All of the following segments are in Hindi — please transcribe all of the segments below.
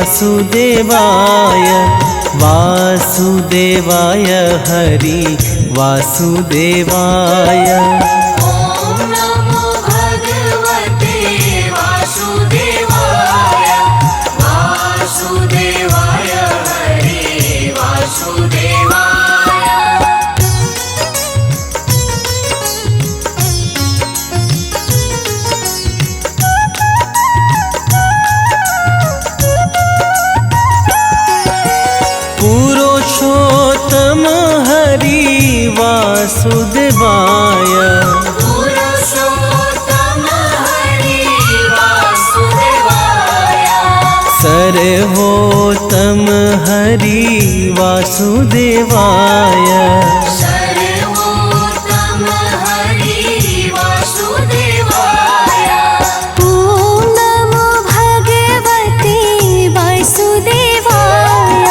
वासुदेवाय वासुदेवाय हरि वासुदेवाय। ओम नमो भगवते वासुदेवाय वासुदेवाय हरि वासुदेवाय। पुरुषोत्तम हरि वासुदेवाय पुरुषोत्तम हरि वासुदेवाय। सर्वोत्तम हरि वासुदेवाय सर्वोत्तम हरि वासुदेवाय। ओम नमो भगवते वासुदेवाय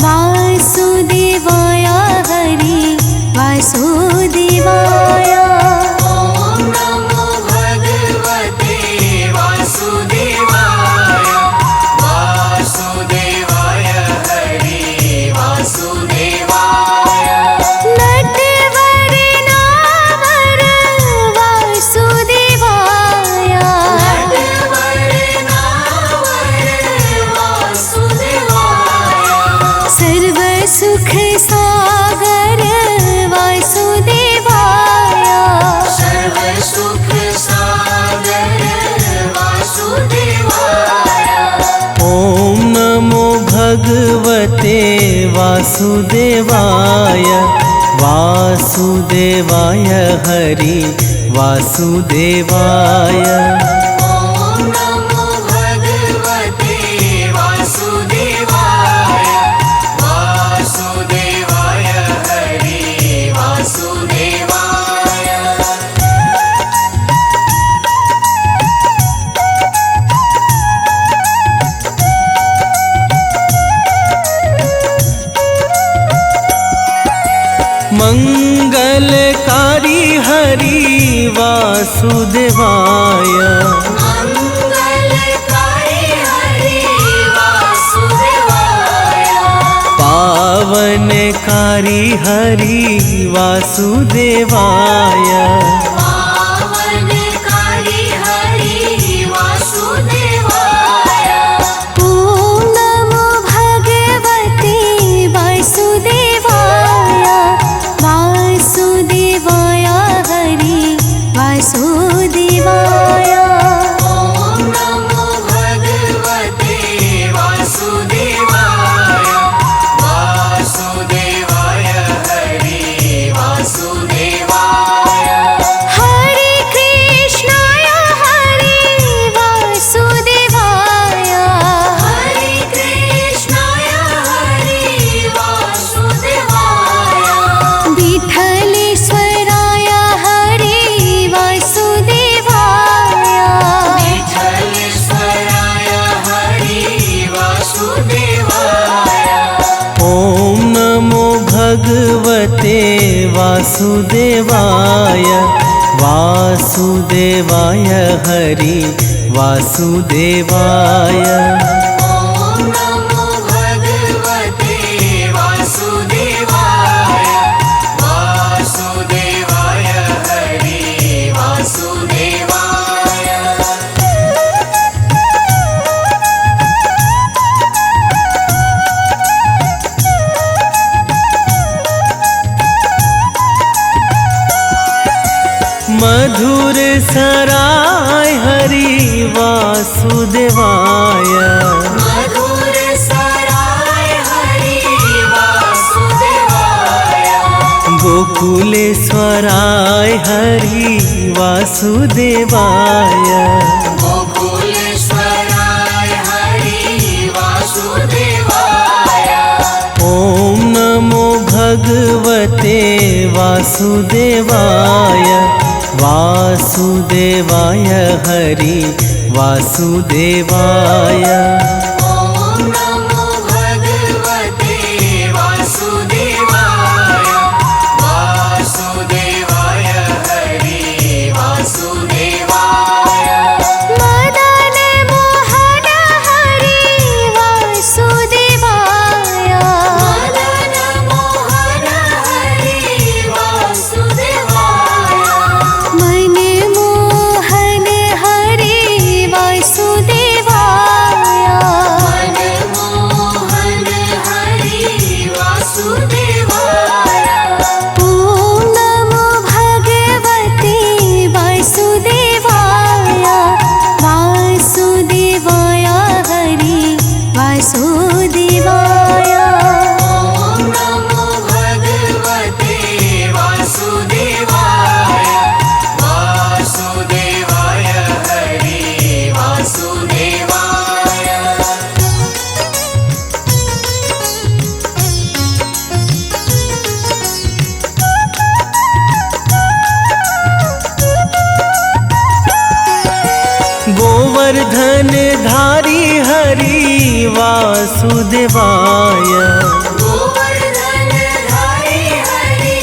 वासुदेवाय हरि वासुदेवाय। ओम नमो भगवते वासुदेवाय वासुदेवाय हरि वासुदेवाय। नटवर नावर वासुदेवाय नटवर नावर वासुदेवाय। सर्व सुख सागर वासुदेवाय सर्व सुख सागर वासुदेवाय। ओम नमो भगवते वासुदेवाय वासुदेवाय हरि वासुदेवाय। ओम नमो भगवते वासुदेवाय वासुदेवाय हरि वासुदेवाय। मंगलकारी हरि वासुदेवाय मंगलकारी हरि वासुदेवाय। पावनकारी हरि वासुदेवाय पावनकारी हरि वासुदेवाय। ओम नमो भगवते वासुदेवाय वासुदेवाय हरि वासुदेवाय। ओम नमो भगवते वासुदेवाय वासुदेवाय हरि वासुदेवाय। हरे कृष्णाय हरे वासुदेवाय हरे कृष्णाय हरि वासुदेवाय। विठलेश्वराय हरे वासुदेवाय विठलेश्वराय हरि वासुदेवाय। ओम नमो भगवते वासुदेवाय वासुदेवाय हरि वासुदेवाय। ओम नमो भगवते वासुदेवाय वासुदेवाय हरि वासुदेवाय। मधुर सराय हरि वासुदेवाय मधुर सराय हरि वासुदेवाय। गोकुलेश्वराय हरि वासुदेवाय गोकुलेश्वराय हरि वासुदेवाय। ओम नमो भगवते वासुदेवाय वासुदेवाय हरि वासुदेवाय। ओम नमो भगवते वासुदेवाय वासुदेवाय हरि वासुदेवाय। मदन मोहन हरे गोवर्धन धारी हरि वासुदेवाय गोवर्धन धारी हरि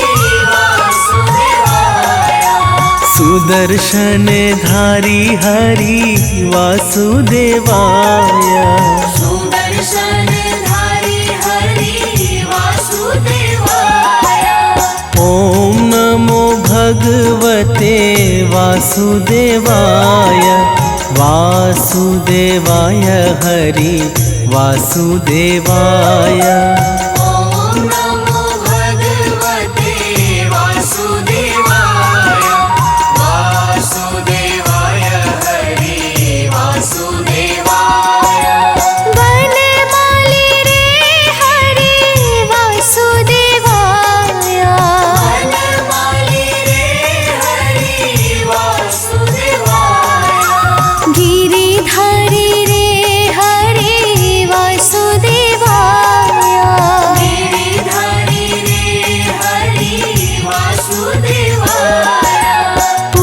वासुदेवाय सुदर्शन धारी हरि वासुदेवाय सुदर्शन धारी हरि वासुदेवाय ओम नमो भगवते वासुदेवाय वासुदेवाय हरि वासुदेवाय ॐ नमो भगवते वासुदेवाय वासुदेवाय हरि वासुदेवाय वनमाली रे हरि वासुदेवाय वनमाली रे हरि वासुदेवाय गिरिधारी रे हरि वासुदेवाय गिरिधारी रे हरि वासुदेवाय ॐ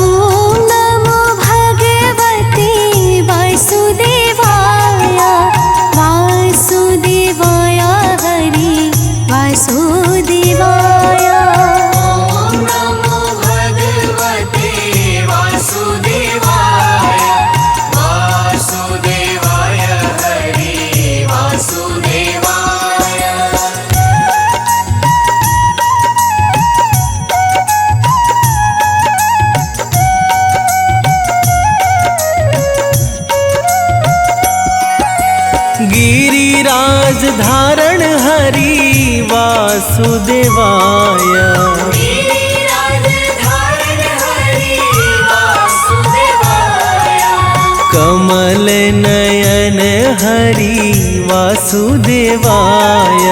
नमो भगवते वासुदेवाय वासुदेवाय हरि वासुदेवाय ॐ नमो भगवते वासुदेवाय वासुदेवाय हरि वासुदेवाय गिरिराज धारण हरि वासुदेवाय गिरिराज धारण हरि वासुदेवाय कमल नयन हरि वासुदेवाय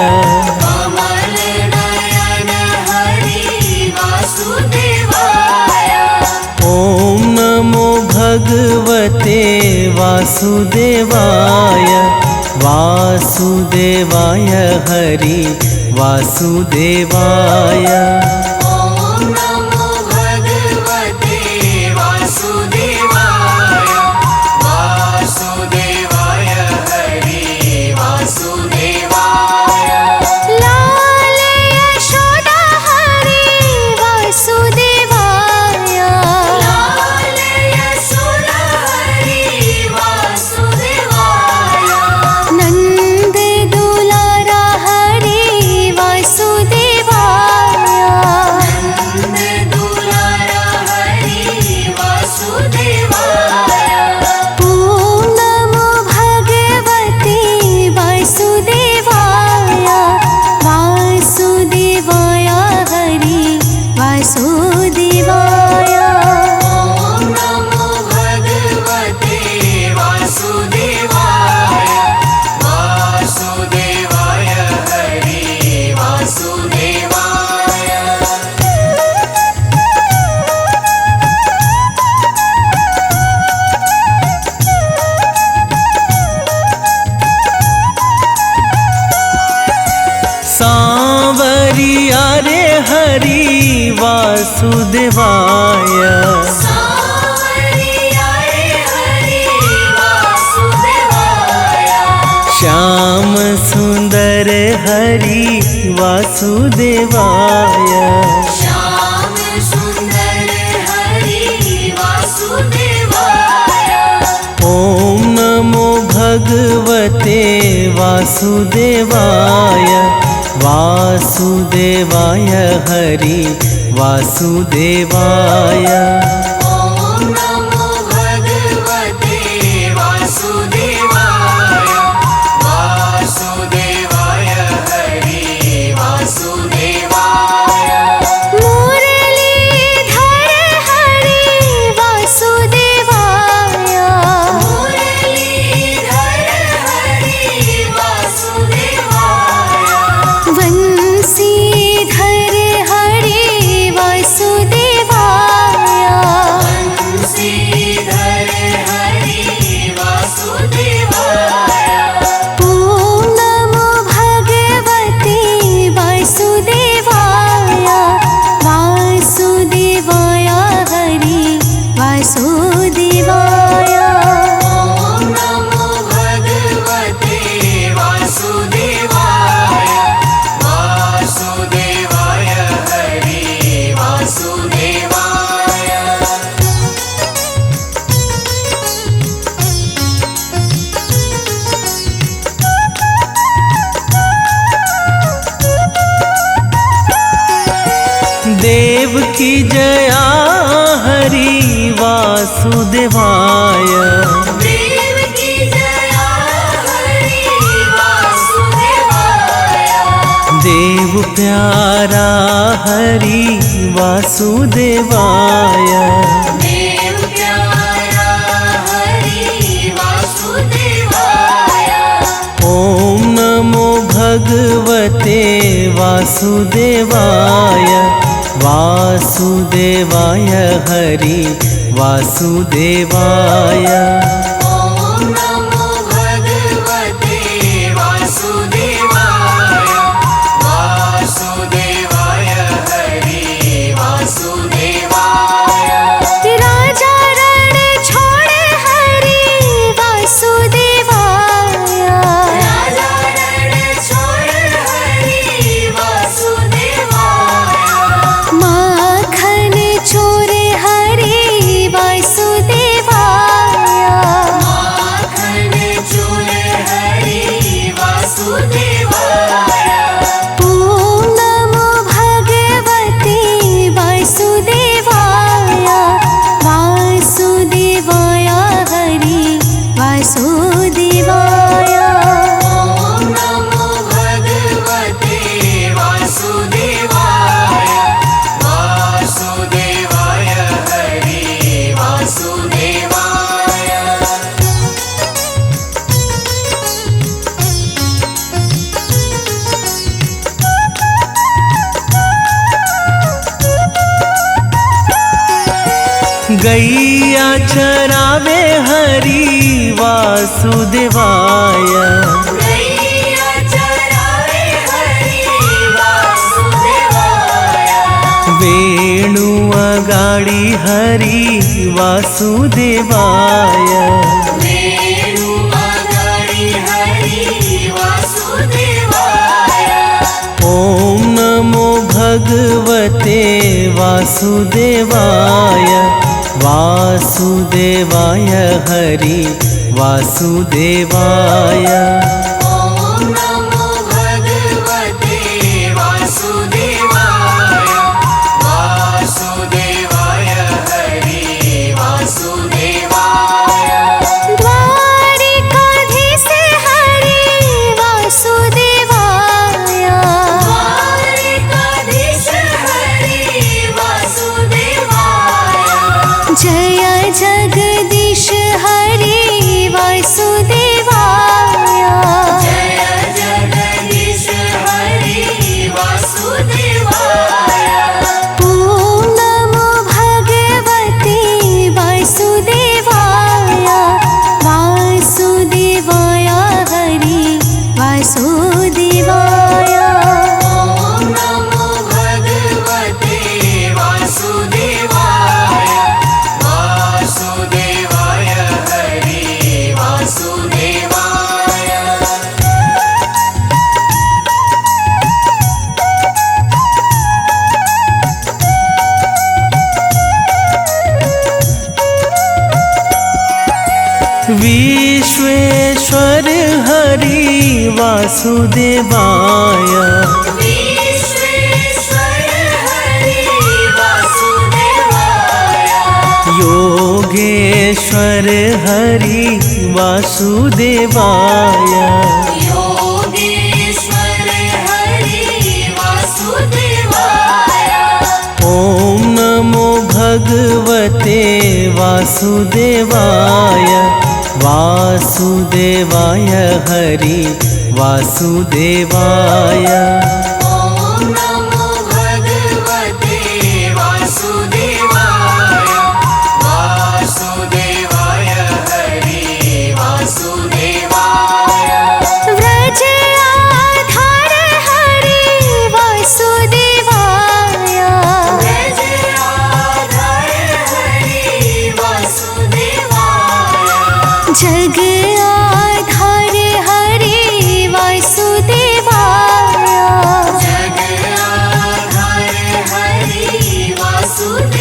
कमल नयन हरि वासुदेवाय ओम नमो भगवते वासुदेवाय वासुदेवाय हरि वासुदेवाय ॐ नमो भगवते वासुदेवाय वासुदेवाय हरि वासुदेवाय लाल यशोदा हरि वासुदेवाय लाल यशोदा हरि वासुदेवाय नंद दुलारा हरि वासुदेवाय नंद दुलारा हरि वासुदेवाय ॐ नमो भगवते वासुदेवाय वासुदेवाय हरि वासुदेवाय ॐ नमो भगवते वासुदेवाय वासुदेवाय हरि वासुदेवाय सांवरिया रे हरि वासुदेवाय सांवरिया रे हरि वासुदेवाय श्याम सुंदर हरि वासुदेवाय श्याम सुंदर हरि वासुदेवाय ओम नमो भगवते वासुदेवाय वासुदेवाय हरि वासुदेवाय ॐ नमो भगवते वासुदेवाय वासुदेवाय हरि वासुदेवाय मुरलीधर हरि वासुदेवाय मुरलीधर हरि वासुदेवाय वंशीधर हरि वासुदेवाय देव की जया हरि वासुदेवाय। देव की जया हरि वासुदेवाय। देव प्यारा हरि वासुदेवाय। देव प्यारा हरि वासुदेवाय। ओम नमो भगवते वासुदेवाय। वासुदेवाय हरि वासुदेवाय। ओम नमो भगवते वासुदेवाय। वासुदेवाय हरि वासुदेवाय। राजा रण छोड़े हरि वासुदेवाय। राजा रण छोड़ हरि वासुदेवाय। माखन चोरे हरि वासुदेवाय। माखन चूरे हरि वासुदेवाय। ओम नमो भगवते वासुदेवाय। वासुदेवाय हरि वासुदेवाय। ओम नमो भगवते वासुदेवाय। वासुदेवाय हरि वासुदेवाय। गैया चरावे हरि वासुदेवाय। गैया चरावे हरि वासुदेवाय। वेणु अगाड़ी हरि वासुदेवाय। वेणु अगाड़ी हरि वासुदेवाय। ओम नमो भगवते वासुदेवाय। वासुदेवाय हरि वासुदेवाय। ओम नमो भगवते वासुदेवाय। वासुदेवाय हरि वासुदेवाय। द्वारिकाधीश हरि वासुदेवाय। द्वारिकाधीश हरि वासुदेवाय। जय जगदीश हरि वासुदेवाय। जय जगदीश हरि वासुदेवाय। ओम नमो भगवते वासुदेवाय। वासुदेवाय हरि वासुदेवाय। ओम नमो भगवते वासुदेवाय। वासुदेवाय हरि वासुदेवाय। विश्वेश्वर हरि वासुदेवाय। विश्वेश्वर हरि वासुदेवाय। योगेश्वर हरि वासुदेवाय। योगेश्वर हरि वासुदेवाय। ओम नमो भगवते वासुदेवाय। वासुदेवाय हरि वासुदेवाय। ओम नमो भगवते वासुदेवाय। वासुदेवाय हरि वासुदेवाय। व्रज आधार हरि वासुदेवाय। व्रज आधार हरि वासुदेवाय। जग आधार हरि वासुदेवाय। जग आधार हरि वासुदेवाय।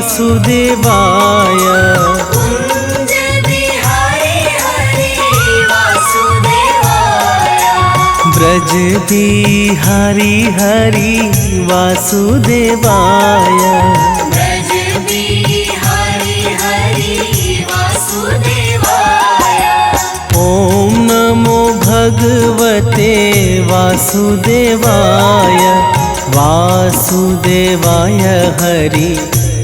वासुदेवाय। कुंज बिहारी हरि वासुदेवाय। ब्रज बिहारी हरि वासुदेवाय। ब्रज बिहारी हरि वासुदेवाय। ॐ नमो भगवते वासुदेवाय। वासुदेवाय हरि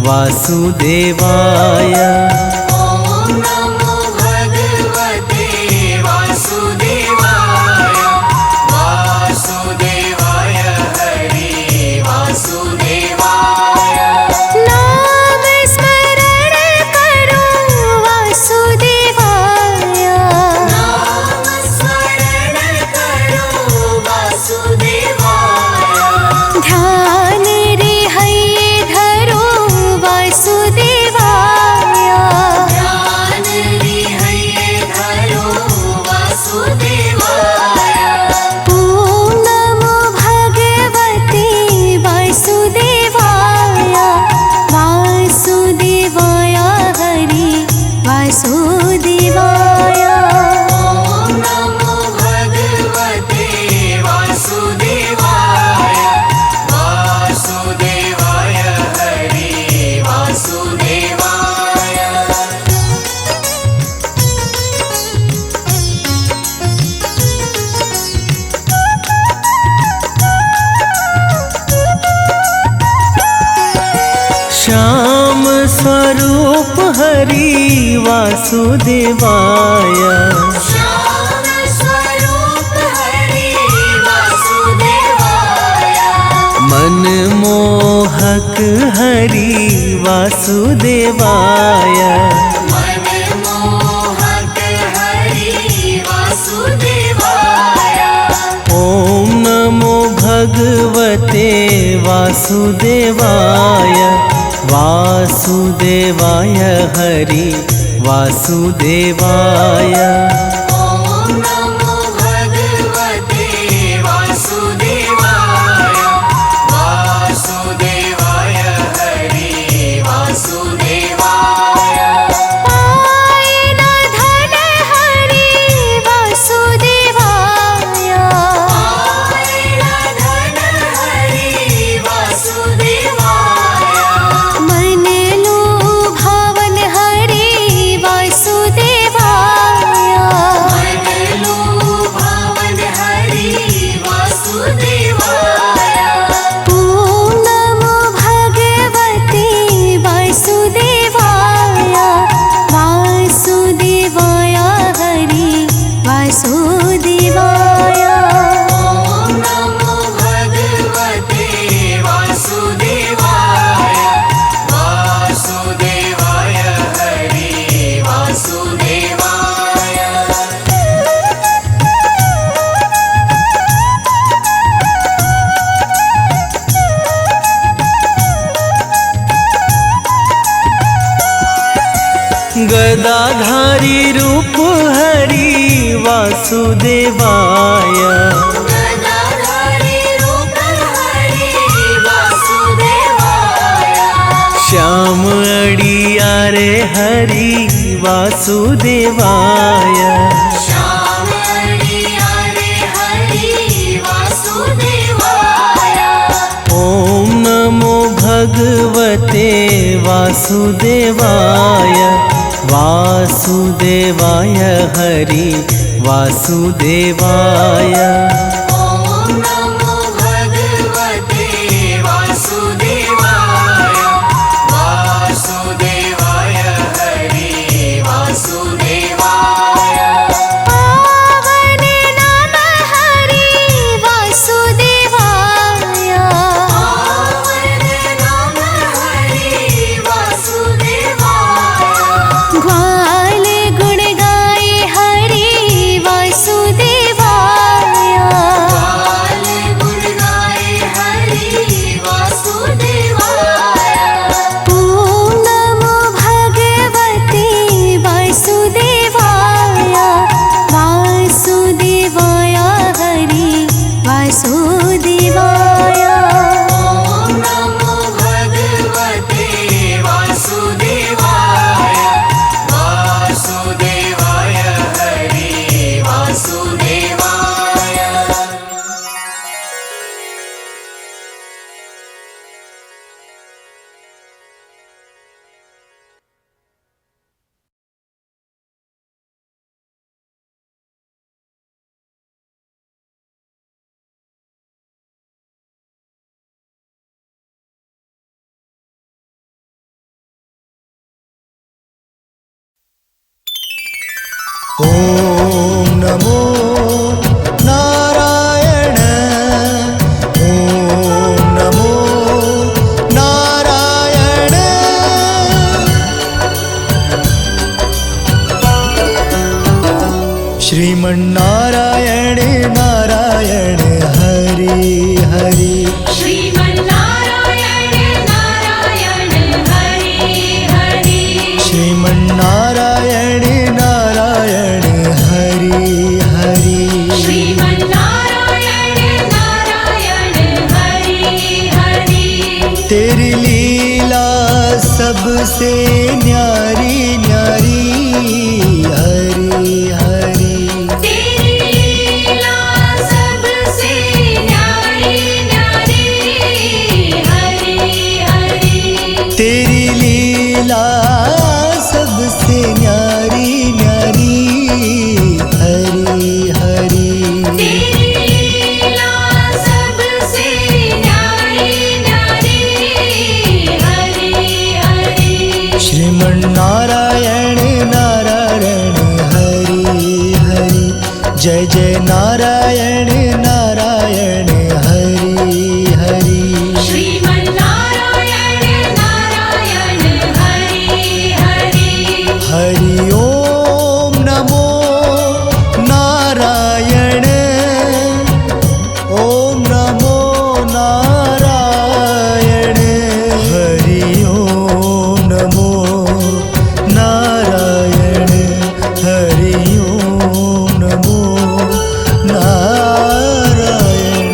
वासुदेवाय। ॐ नमो भगवते वासुदेवाय। वासुदेवाय हरि वासुदेवाय। नाम स्मरण करो वासुदेवाय। नाम स्मरण करो वासुदेवाय। ध्यान रे हैये धरो वासुदेवाय। ध्यान रिहये धरो वासुदेवाय। ॐ नमो भगवते वासुदेवाय। वासुदेवाय हरि वासुदेवाय। ॐ नमो भगवते वासुदेवाय। वासुदेवाय हरि वासुदेवाय। श्याम स्वरूप हरि वासुदेवाय। श्याम स्वरूप हरि वासुदेवाय। मनमोहक हरि वासुदेवाय। मनमोहक हरि वासुदेवाय। ॐ नमो भगवते वासुदेवाय। वासुदेवाय हरि वासुदेवाय। ॐ नमो भगवते वासुदेवाय। वासुदेवाय हरि वासुदेवाय। पाय न धन हरि वासुदेवाय। आयन धन हरि वासुदेवाय। मन लुभावन हरि वासुदेवाय। मन लुभावन हरि वासुदेवाय। ॐ नमो भगवते वासुदेवाय। वासुदेवाय हरि वासुदेवाय। ॐ नमो भगवते वासुदेवाय। वासुदेवाय हरि वासुदेवाय। गदाधारी रूप हरि वासुदेवाय। गदाधारी रूप हरि वासुदेवाय। श्याम अड़ियारे हरि वासुदेवाय। श्याम अड़ियारे हरि वासुदेवाय। ॐ नमो भगवते वासुदेवाय। वासुदेवाय हरि वासुदेवाय। ॐ नमो भगवते वासुदेवाय। वासुदेवाय हरि वासुदेवाय। पावन नाम हरि वासुदेवाय। पावन नाम हरि वासुदेवाय। ग्वाल गुण गाए हरि वासुदेवाय। ॐ नमो नारायण ॐ नमो नारायण श्रीमन्नारायण नारायण हरि हरि श्रीमन्नारायण नारायण हरि हरि श्रीमन्नारायण नारायण हरि हरि श्रीमन्नारायण नारायण हरि हरि तेरी लीला सबसे न्यारी न्यारी हरि हरि तेरी लीला सबसे न्यारी न्यारी हरि हरि तेरी लीला सबसे न्यारी न्यारी हरि हरि तेरी लीला सबसे न्यारी न्यारी हरि हरि श्रीमन्नारायण नारायण हरि हरि जय जय नारायण नारायण हरि हरि श्रीमन्नारायण नारायण हरि हरि हरि ओम नमो नारायण ओम नमो नारायण हरि ओम नमो नारायण हरि ओम नमो नारायण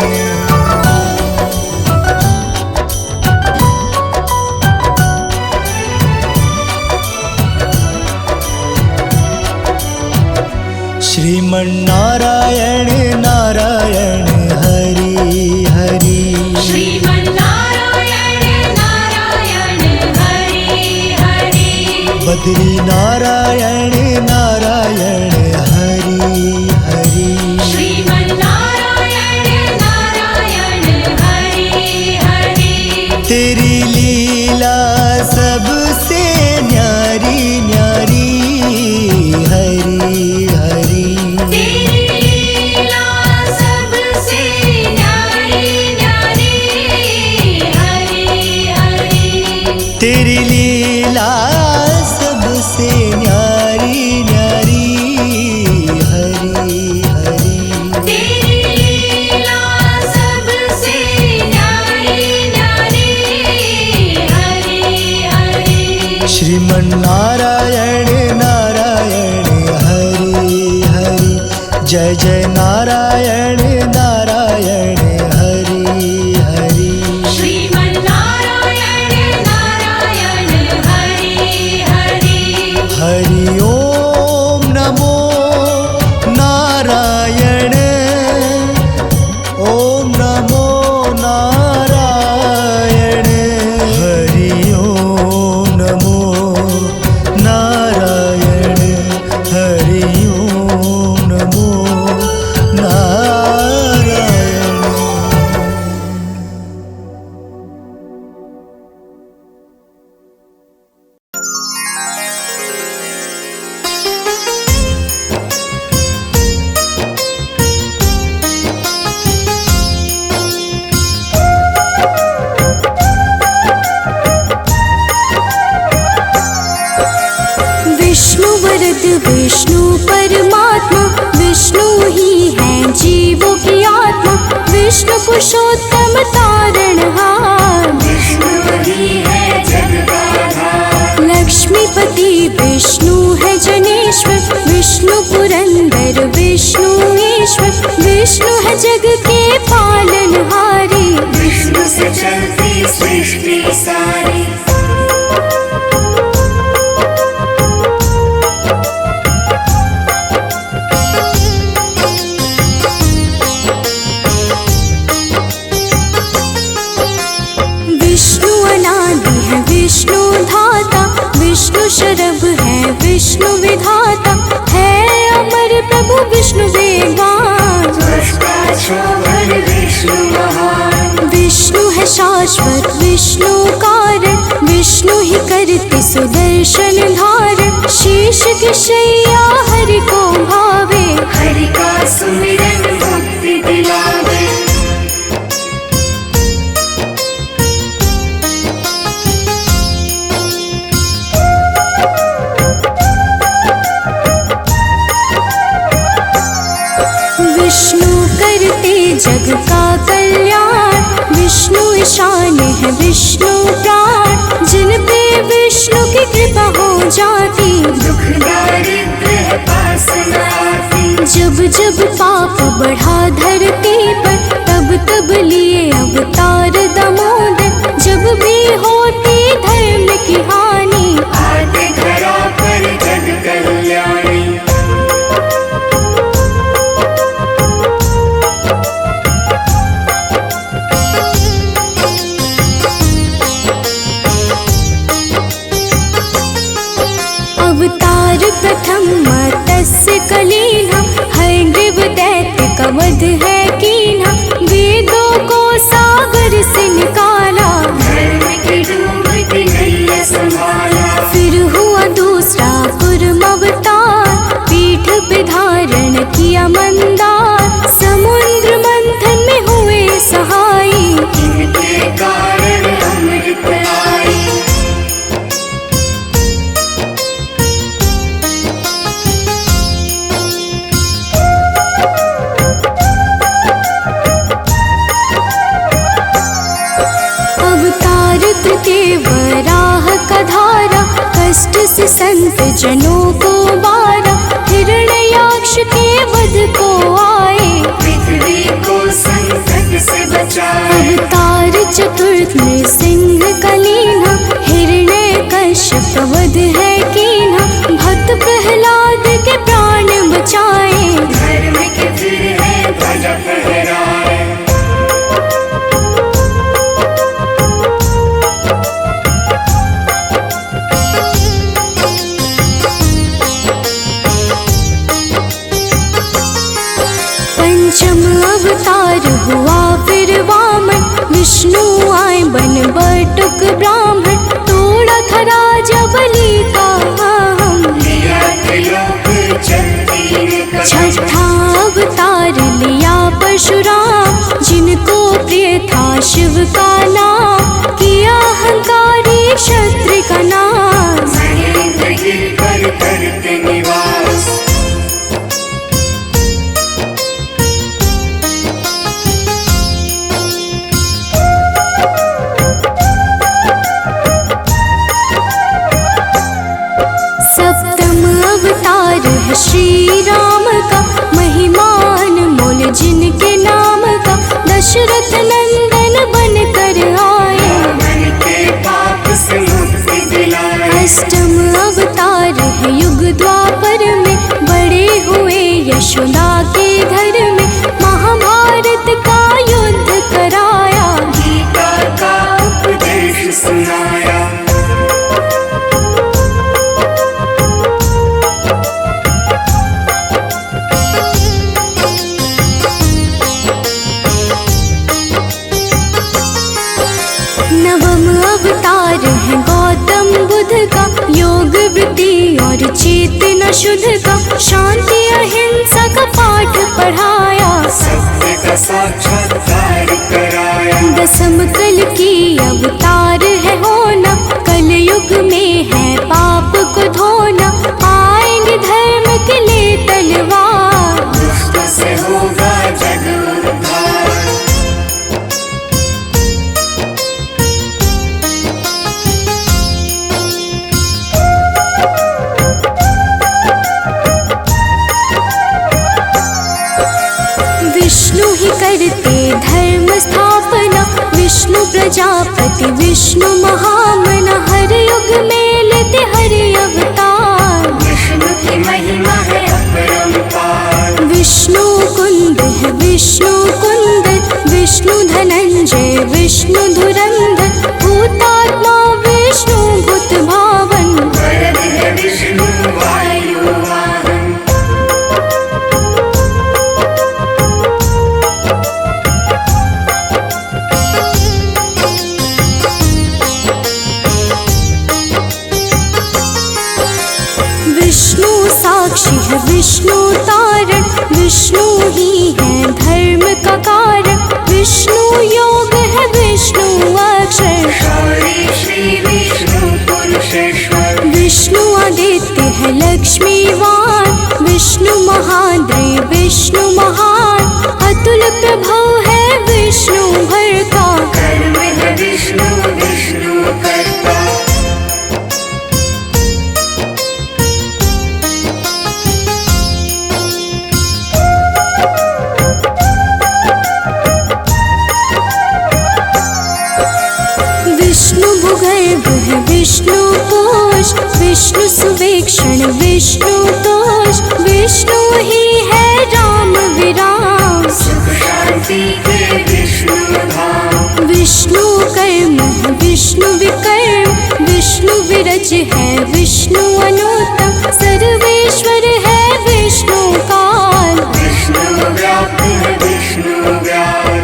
श्रीमन्नारायण नारायण हरि हरि श्रीमन्नारायण नारायण हरि हरि बद्री नारायण नारायण हरि हरि श्रीमन्नारायण नारायण हरि हरि तेरी लीला सबसे न्यारी न्यारी हरि हरि तेरी लीला सबसे न्यारी न्यारी हरि हरि तेरी लीला सबसे न्यारी न्यारी हरि हरि तेरी लीला सबसे न्यारी न्यारी हरि हरि श्रीमन्नारायण नारायण हरि हरि जय जय नारायण नारायण हरि हरि श्रीमन्नारायण नारायण हरि हरि हरि ओम नमो नारायण ओम नमो नारायण हरि ओम नमो नारायण हरि ओम नमो नारायण विष्णु वरद विष्णु परमात्मा विष्णु ही है जीवों की आत्मा विष्णु पुरुषोत्तम तारणहार विष्णु ही है जगदाधार लक्ष्मीपति विष्णु है जनेश्वर विष्णु पुरंदर विष्णु ईश्वर विष्णु है जग के पालनहारी विष्णु से चलती सृष्टि सारी विष्णु अनादि है विष्णु धाता विष्णु शरभ है विष्णु विधाता है अमर प्रभु विष्णु वेगवान शोभन विष्णु महान विष्णु है शाश्वत विष्णु कारण विष्णु ही करते सुदर्शन धारण शीश की शैया हरि को जग का कल्याण। विष्णु ईशान है विष्णु प्राण, जिन पे विष्णु की कृपा हो जाती, दुख दारिद्र है पास न आती। जब जब पाप बढ़ा धरती पर, तब तब लिए अवतार दामोदर। जब भी होती धर्म की हानि, आते धरा पर जग कल्याणी। अवतार प्रथम मत्स्य कलीना, हयग्रीव दैत्य का वध है कीना। वेदों को सागर से निकाला, धर्म की डूबती नैया संभाला। फिर हुआ दूसरा कूर्म अवतार, पीठ पे धारण किया मंदार। समुद्र मंथन में हुए सहाई, इनके कारण अमृत आई। अवतार तृतीय वराह का धारा, कष्ट से संत जनों को बारा। हिरण्याक्ष के वध को आए, पृथ्वी को संकट से बचाए। अवतार चतुर्थ में सिंह कलीना, हिरण्यकश्यप का वध है कीना। भक्त प्रहलाद के प्राण बचाए, धर्म के फिर है ध्वजा फहराए। पंचम अवतार हुआ फिर वामन, विष्णु आए बन बटुक ब्राह्मण। तोड़ा था राजा बलि का हम, लिया त्रिलोक चलती ने कहा। छठा अवतार लिया परशुराम, जिनको प्रिय था शिव का नाम। किया अहंकारी क्षत्रिय का नाश, महेंद्र गिर पर करते निवास। सप्तम अवतार है श्री राम का, महिमान मोल जिनके नाम का। दशरथ नंदन बन कर आए, मन के पाप से मुक्ति दिलाए। अष्टम अवतार है युग द्वापर में, बड़े हुए यशोदा के घर में। महाभारत का युद्ध कराया, गीता का उपदेश सुनाया। नवम अवतार है गौतम बुद्ध का, योग वृत्ति और चेतना शुद्ध का। शांति अहिंसा का पाठ पढ़ाया, सत्य का साक्षात्कार कराया। दसम कल की अवतार है होना, कल युग में है पाप को धोना। आएंगे धर्म के लिए तलवार, दुष्ट से होगा जग उद्धार। विष्णु ही करते धर्म स्थापना, विष्णु प्रजापति विष्णु महामना। हर युग में लेते हर अवतार, विष्णु की महिमा है अपरंपार। विष्णु कुंद है विष्णु कुंद, विष्णु धनंजय विष्णु धुरंधर। भूतात्मा विष्णु भूत भावन, वरद है विष्णु वायु वाहन। विष्णु साक्षी है विष्णु तारण, विष्णु ही है धर्म का कारण। विष्णु योग है विष्णु अक्षर, शौरी श्री विष्णु पुरुषेश्वर। विष्णु आदित्य है लक्ष्मीवान, विष्णु महादेव विष्णु महान। अतुल प्रभु विष्णु सुवेक्षण विष्णु तोष, विष्णु ही है राम विराम। सुख शांति के विष्णु धाम, विष्णु कर्म है विष्णु विकर्म, विष्णु विरज है विष्णु अनुत्तम, सर्वेश्वर है विष्णु काल। विष्णु व्याप्त है विष्णु व्याल।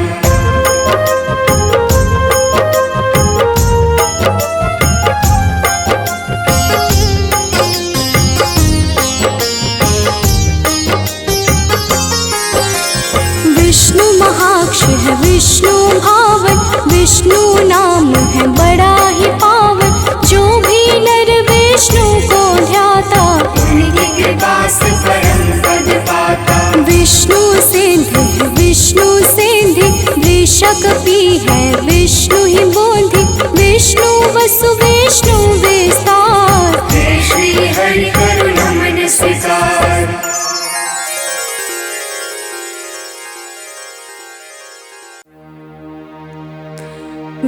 विष्णु महाक्ष है विष्णु भावन, विष्णु नाम है बड़ा ही पावन। जो भी नर विष्णु को ध्याता, उनकी कृपा से परम पद पाता। विष्णु सिद्धि है विष्णु सिद्धि, वृषकपि है विष्णु ही बोधि, विष्णु वसु विष्णु विस्तार। जय श्री हरि करुणा मन स्वीकार।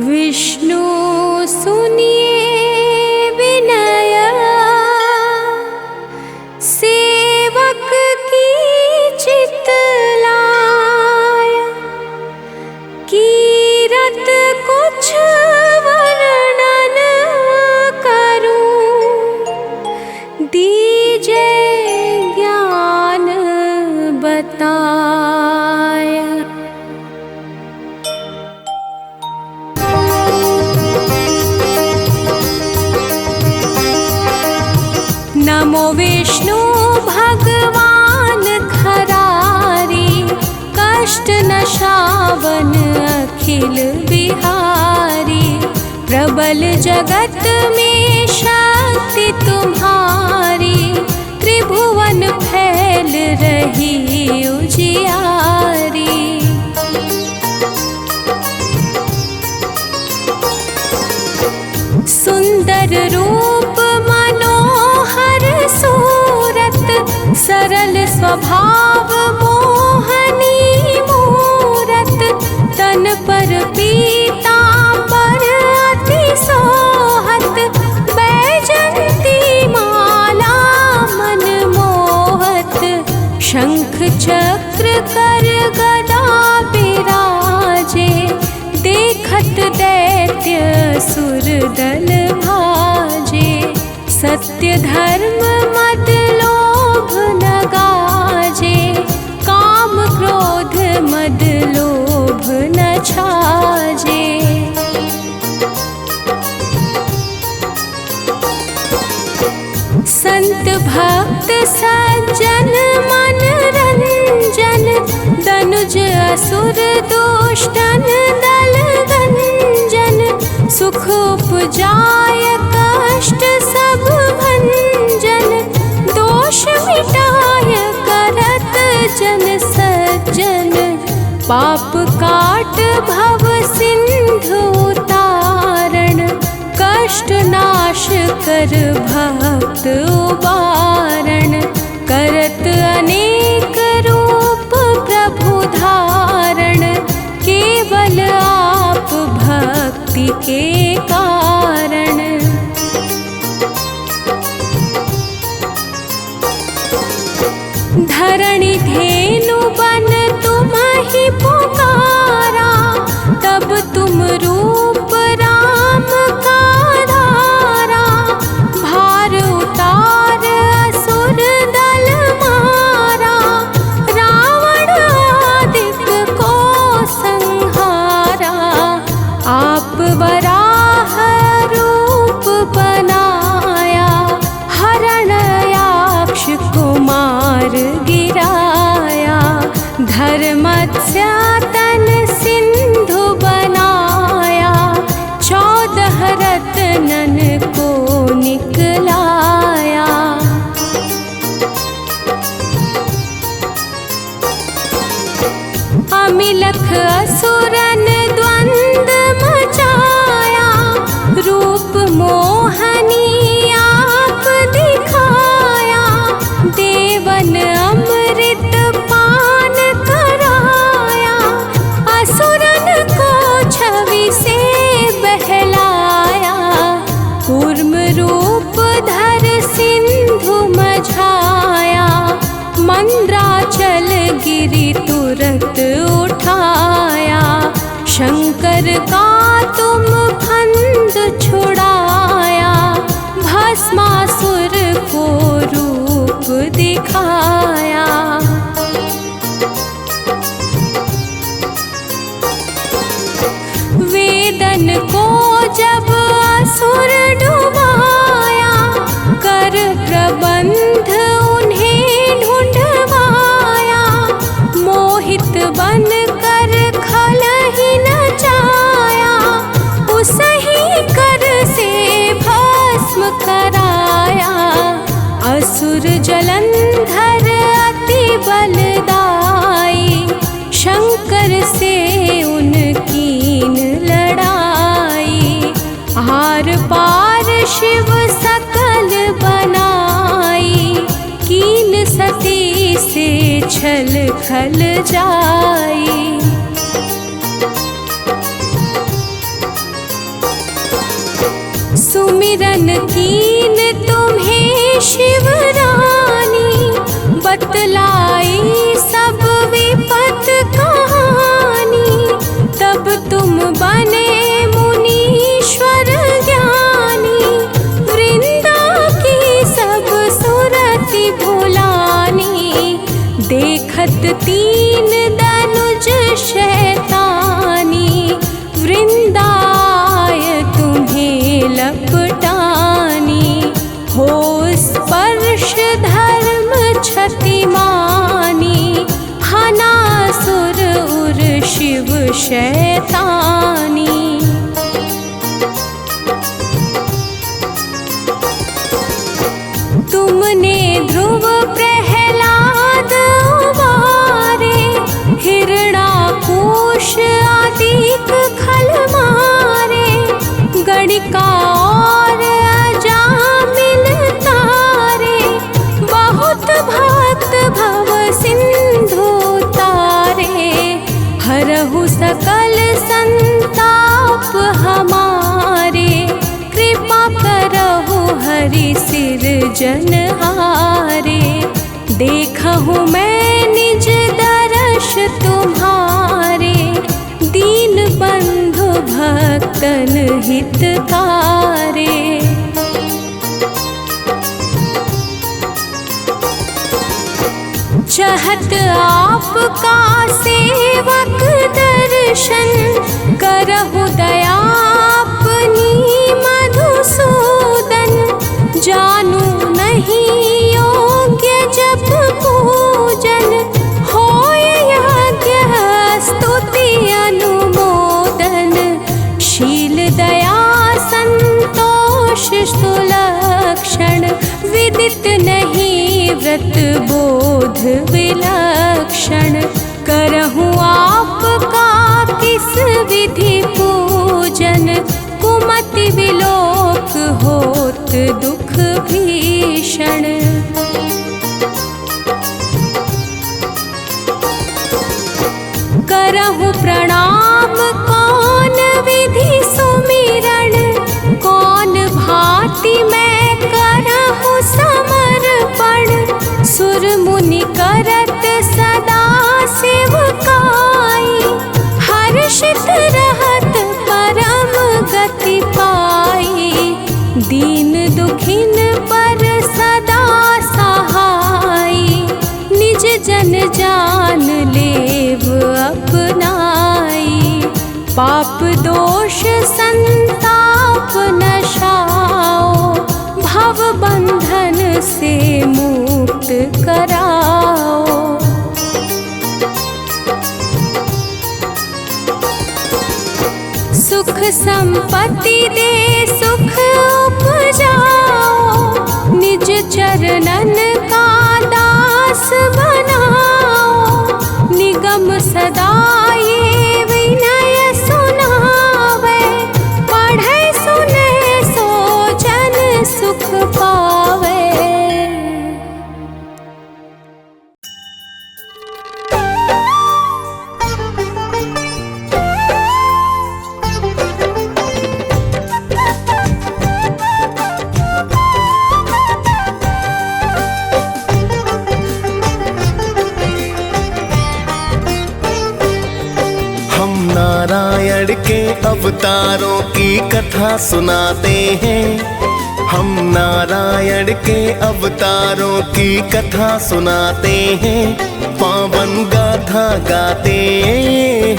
विष्णु सुनिए विनय, सेवक की चितलाय। कीरत कुछ वर्णन करूं, दीजे ज्ञान बताय। नमो विष्णु भगवान खरारी, कष्ट नशावन अखिल बिहारी। प्रबल जगत में शक्ति तुम्हारी, त्रिभुवन फैल रही उजियारी। सुंदर रूप मनोहर सूरत, सरल स्वभाव मोहनी मूरत। तन पर पीतांबर अति सोहत, बैजंती माला मन मोहत। शंख चक्र कर गदा बिराजे, देखत दैत्य सुर दल भाजे। सत्य धर्म मद लोभ न गाजे, काम क्रोध मद लोभ न छाजे। संत भक्त सज्जन मन रंजन, दनुज असुर दुष्टन दल गंजन। सुख उपजाय कष्ट सब भंजन, दोष मिटाय करत जन सज्जन। पाप काट भव सिंधु तारण, कष्ट नाश कर भक्त उबारण। करत अनेक रूप प्रभु धारण, केवल आप भक्ति के कारण। धरणि धेनु बन तुम ही पुकारा, तब तुम रूप राम का धारा। भार उतार असुर दल मारा, रावण आदिक को संहारा। आप वराह रूप बनाया, हरणयाक्ष कुमार गिराया। धर्मस्य तन सिंधु बनाया, 14 रत्नन को निकलाया। अमिलख असुरन द्वंद मचाया, रूप मोहनी आप दिखाया। देवन अमृत पान कराया, असुरन को छवि से बहलाया। कूर्म रूप धर दिखाया। वेदन को जब असुर डुबाया, कर प्रबंध उन्हें ढूंढवाया। मोहित बन कर खल ही नचाया, उसही कर से भस्म कराया। असुर जलंधर अति बलदाई, शंकर से उनकीन लड़ाई। आर पार शिव सकल बनाई, कीन सती से छल खल जाई। सुमिरन कीन तुम्हें शिव रानी, बतलाई सब विपत कहानी। तब तुम बने मुनीश्वर ज्ञानी, वृंदा की सब सुरति भुलानी। देखत तीन दनुज शैतानी, वृंदाय तुम्हें लपटानी। हो स्पर्श धर्म क्षतिमानी, हनासुर उर शिव शैतानी। तुमने ध्रुव प्रहलाद उबारे, हिरणाकुश आदिक खल मारे। गणिका और अजामिल तारे, बहुत भक्त भव सिंधु तारे। हरहु सकल संताप हमारे, कृपा करहु हरि सिरजनहारे। देखहु मैं निज दर्श तुम्हारे, दीन बंधु भक्तन हितकारे। चहत आपका सेवक दर्शन, करहु दया अपनी मधुसूदन। जानू नहीं योग्य जप पूजन, होय यज्ञ स्तुति अनुमोदन। शील दया संतोष सुलक्षण, विदित नहीं व्रत बोध विलक्षण। करहु आपका किस विधि पूजन, कुमति विलोक होत दुख भीषण। करहु प्रणाम कौन विधि सुमिरन, कौन भांति मैं करहु समर्पण। सुर मुनि करत सदा सेवकाई, हर्षित रहत परम गति पाई। दीन दुखिन पर सदा सहाई, निज जन जान लेव अपनाई। पाप दोष संताप नशाओ, भव बंधन से मुक्त कराओ। सुख संपत्ति दे सुख उपजाओ, निज चरणन का दास बनाओ। निगम सदा ये विनय सुनावे, पढ़े सुने सो जन सुख पावे। नारायण के अवतारों की कथा सुनाते हैं, हम नारायण के अवतारों की कथा सुनाते हैं, पावन गाथा गाते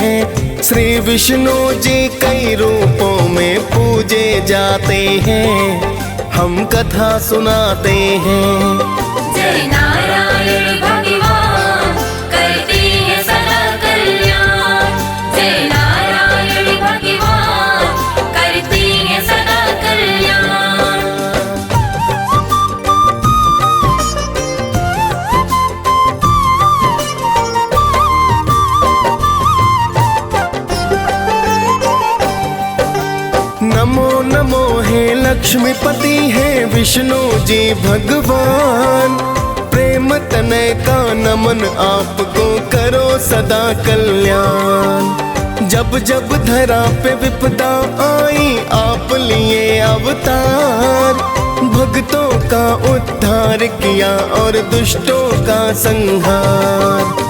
हैं। श्री विष्णु जी कई रूपों में पूजे जाते हैं, हम कथा सुनाते हैं। जय नारायण भगवान करते हैं सदा कल्याण। जय नारायण भगवान करते हैं सदा कल्याण। नमो नमो हे लक्ष्मीपति है विष्णु जी भगवान, प्रेम तनय का नमन आपको करो सदा कल्याण। जब जब धरा पे विपदा आई आप लिए अवतार, भक्तों का उद्धार किया और दुष्टों का संहार।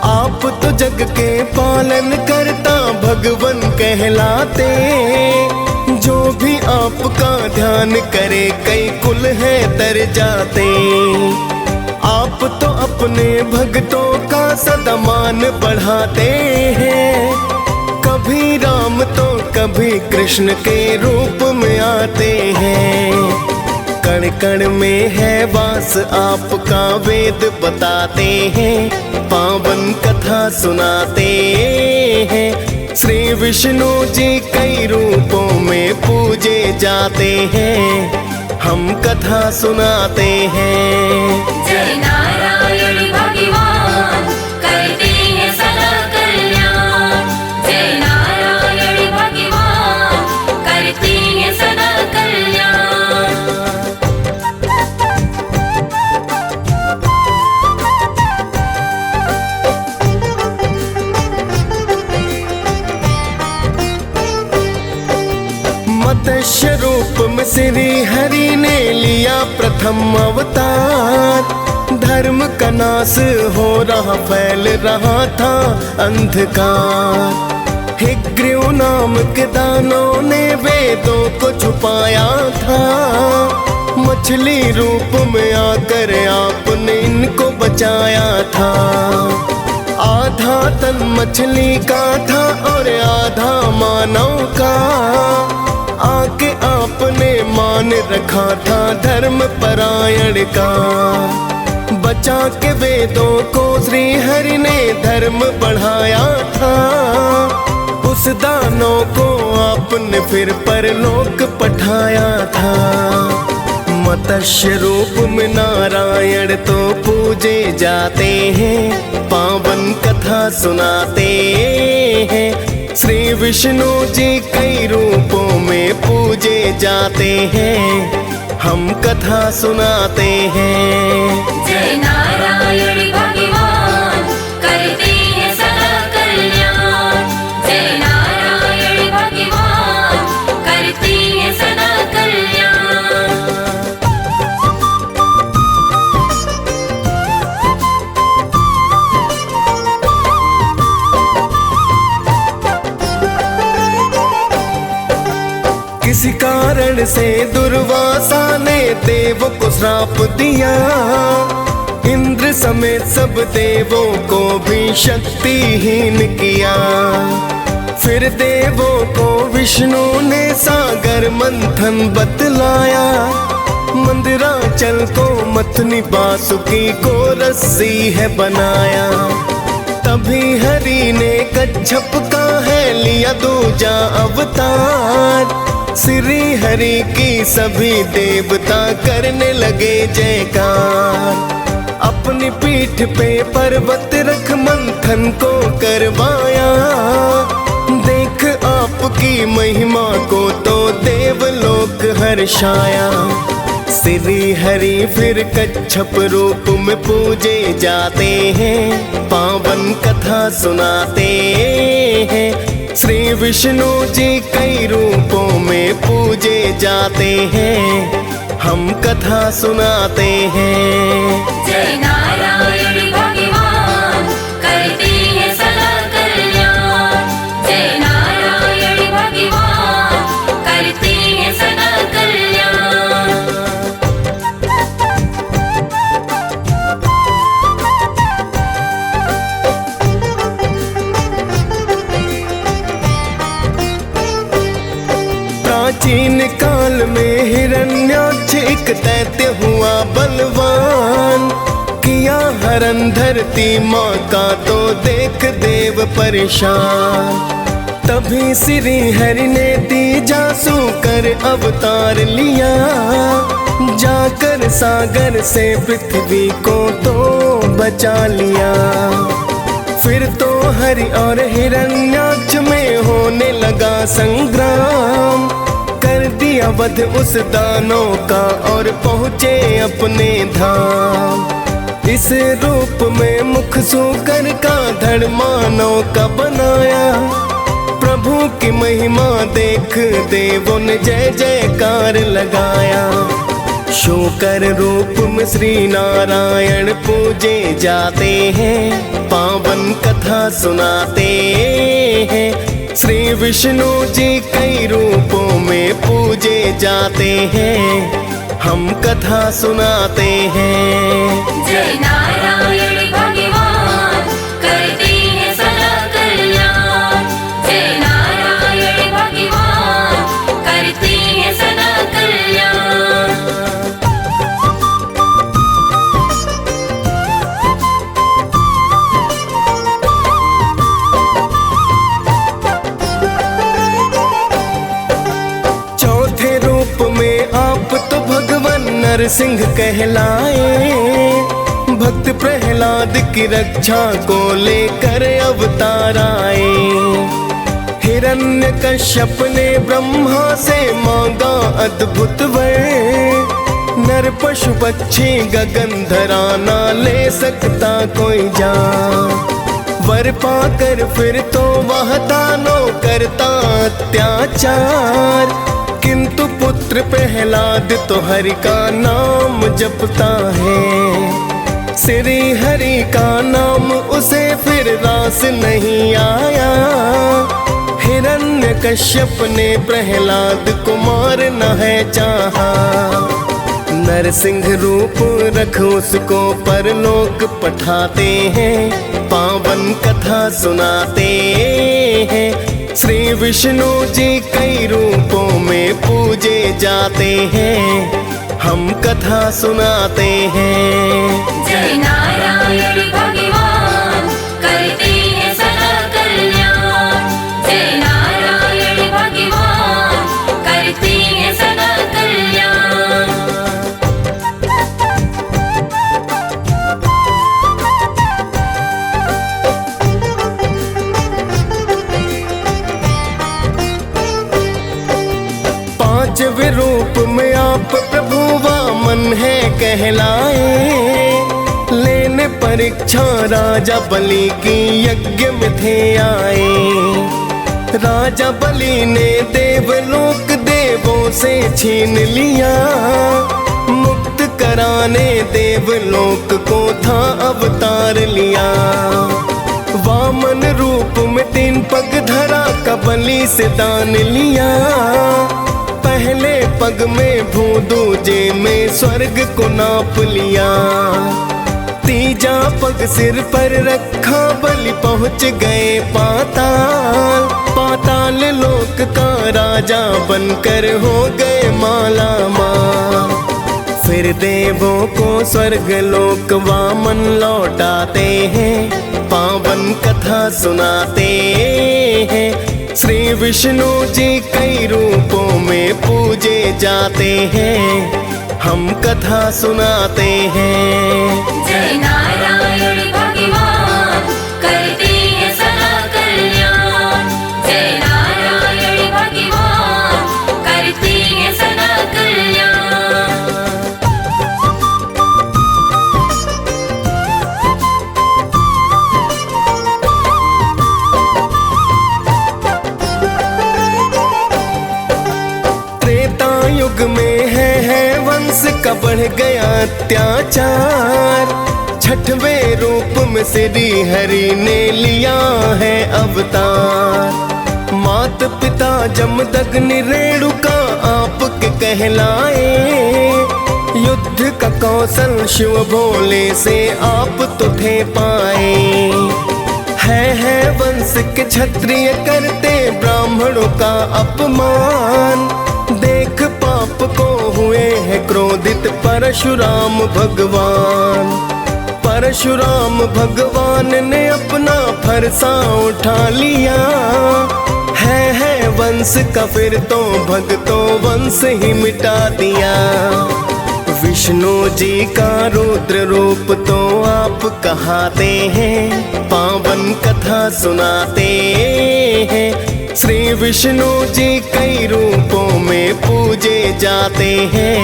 आप तो जग के पालन करता भगवन कहलाते, जो भी आपका ध्यान करे कई कुल है तर जाते। आप तो अपने भक्तों का सदा मान बढ़ाते हैं, कभी राम तो कभी कृष्ण के रूप में आते हैं। कण कण में है वास आपका वेद बताते हैं, पावन कथा सुनाते हैं। श्री विष्णु जी कई रूपों में पूजे जाते हैं, हम कथा सुनाते हैं। जय नारायण भगवान करते हैं सदा कल्याण। जय नारायण भगवान करते हैं सदा कल्याण। मत्स्य रूप में श्री हरि ने लिया प्रथम अवतार, धर्म का नाश हो रहा फैल रहा था अंधकार। हिग्रीव नाम के दानों ने वेदों को छुपाया था, मछली रूप में आकर आपने इनको बचाया था। आधा तन मछली का था और आधा मानव का, आके आपने मान रखा था धर्म परायण का। बचा के वेदों को श्री हरि ने धर्म बढ़ाया था, उस दानों को आपने फिर परलोक पठाया था। मत्स्य रूप में नारायण तो पूजे जाते हैं, पावन कथा सुनाते हैं। श्री विष्णु जी कई रूपों में पूजे जाते हैं, हम कथा सुनाते हैं। जय नारायण भगवान करते हैं सदा कल्याण। जय नारायण भगवान करते हैं सदा कल्याण। किसी कारण से दुर्वासा ने देवों को श्राप दिया, इंद्र समेत सब देवों को भी शक्तिहीन किया। फिर देवों को विष्णु ने सागर मंथन बतलाया, मंदिराचल को मथनी बासुकी को रस्सी है बनाया। तभी हरि ने कच्छप का है लिया दूजा अवतार, श्री हरि की सभी देवता करने लगे जयकार। अपनी पीठ पे पर्वत रख मंथन को करवाया, देख आपकी महिमा को तो देवलोक हर्षाया। श्री हरि फिर कच्छप रूप में पूजे जाते हैं, पावन कथा सुनाते हैं। श्री विष्णु जी कई रूपों में पूजे जाते हैं, हम कथा सुनाते हैं। जय नारायण भगवान करते हैं सदा कल्याण। जय नारायण भगवान करते हैं सदा कल्याण। हरण धरती माँ का तो देख देव परेशान। तभी श्री हरि ने तीजासु कर अवतार लिया, जाकर सागर से पृथ्वी को तो बचा लिया। फिर तो हरि और हिरण्याक्ष में होने लगा संग्राम, कर दिया वध उस दानव का और पहुँचे अपने धाम। इस रूप में मुख सूकर का धड़ मानव का बनाया, प्रभु की महिमा देख देवों ने जय जयकार लगाया। शूकर रूप में श्री नारायण पूजे जाते हैं, पावन कथा सुनाते हैं। श्री विष्णु जी कई रूपों में पूजे जाते हैं, हम कथा सुनाते हैं। जय नारायण भगवान करते हैं सदा कल्याण। जय नारायण भगवान करते हैं सदा कल्याण। चौथे रूप में आप तो भगवान नरसिंह कहलाए, भक्त प्रहलाद की रक्षा को लेकर अवतार आए। हिरण्यकश्यप ने ब्रह्मा से मांगा अद्भुत वर, नर पशु पक्षी गगन धरा ना ले सकता कोई जान। वर पाकर फिर तो वह दानव करता अत्याचार, किंतु पुत्र प्रहलाद तो हरि का नाम जपता है। श्री हरि का नाम उसे फिर रास नहीं आया, हिरण्यकश्यप ने प्रहलाद को मारना है चाहा। नरसिंह रूप रख उसको परलोक पठाते हैं, पावन कथा सुनाते हैं। श्री विष्णु जी कई रूपों में पूजे जाते हैं, हम कथा सुनाते हैं। जय नारायण भगवान करते हैं सदा कल्याण। जय नारायण भगवान करते हैं सदा कल्याण। पांचवें रूप में आप प्रभु वामन है कहलाए, लेने परीक्षा राजा बलि की यज्ञ में थे आए। राजा बलि ने देवलोक देवों से छीन लिया, मुक्त कराने देवलोक को था अवतार लिया। वामन रूप में 3 पग धरा का बलि से दान लिया, पहले पग में भू दूजे में स्वर्ग को नाप लिया। तीजा पग सिर पर रखा बलि पहुँच गए पाताल, पाताल लोक का राजा बनकर हो गए माला माल। फिर देवों को स्वर्ग लोक वामन लौटाते हैं, पावन कथा सुनाते हैं। श्री विष्णु जी कई रूपों में पूजे जाते हैं, हम कथा सुनाते हैं। जय नारायण भगवान करते हैं सदा कल्याण। जय नारायण भगवान करते हैं सदा कल्याण। युग में है वंश का बढ़ गया अत्याचार, छठवें रूप में श्री हरि ने लिया है अवतार। मात पिता जमदग्नि रेणुका आपके कहलाए, युद्ध का कौशल शिव भोले से आप तो थे पाए। है वंश के क्षत्रिय करते ब्राह्मणों का अपमान, देख पाप को हुए हैं क्रोधित परशुराम भगवान। परशुराम भगवान ने अपना फरसा उठा लिया। है वंश का फिर तो भक्तों वंश ही मिटा दिया। विष्णु जी का रुद्र रूप तो आप कहाते हैं, पावन कथा सुनाते हैं। श्री विष्णु जी कई रूपों में पूजे जाते हैं,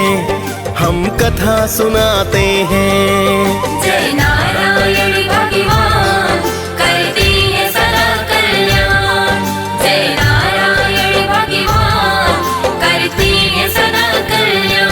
हम कथा सुनाते हैं। जय नारायण भगवान करते हैं सदा कल्याण। जय नारायण भगवान करते हैं सदा कल्याण।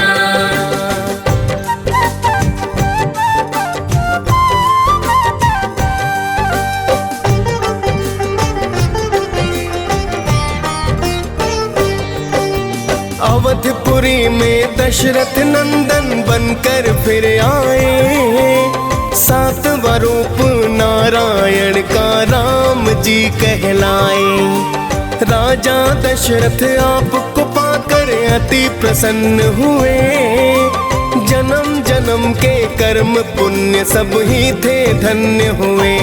अवधपुरी में दशरथ नंदन बनकर फिर आए। सातवां रूप नारायण का राम जी कहलाए। राजा दशरथ आपको पाकर अति प्रसन्न हुए। जन्म जन्म के कर्म पुण्य सब ही थे धन्य हुए।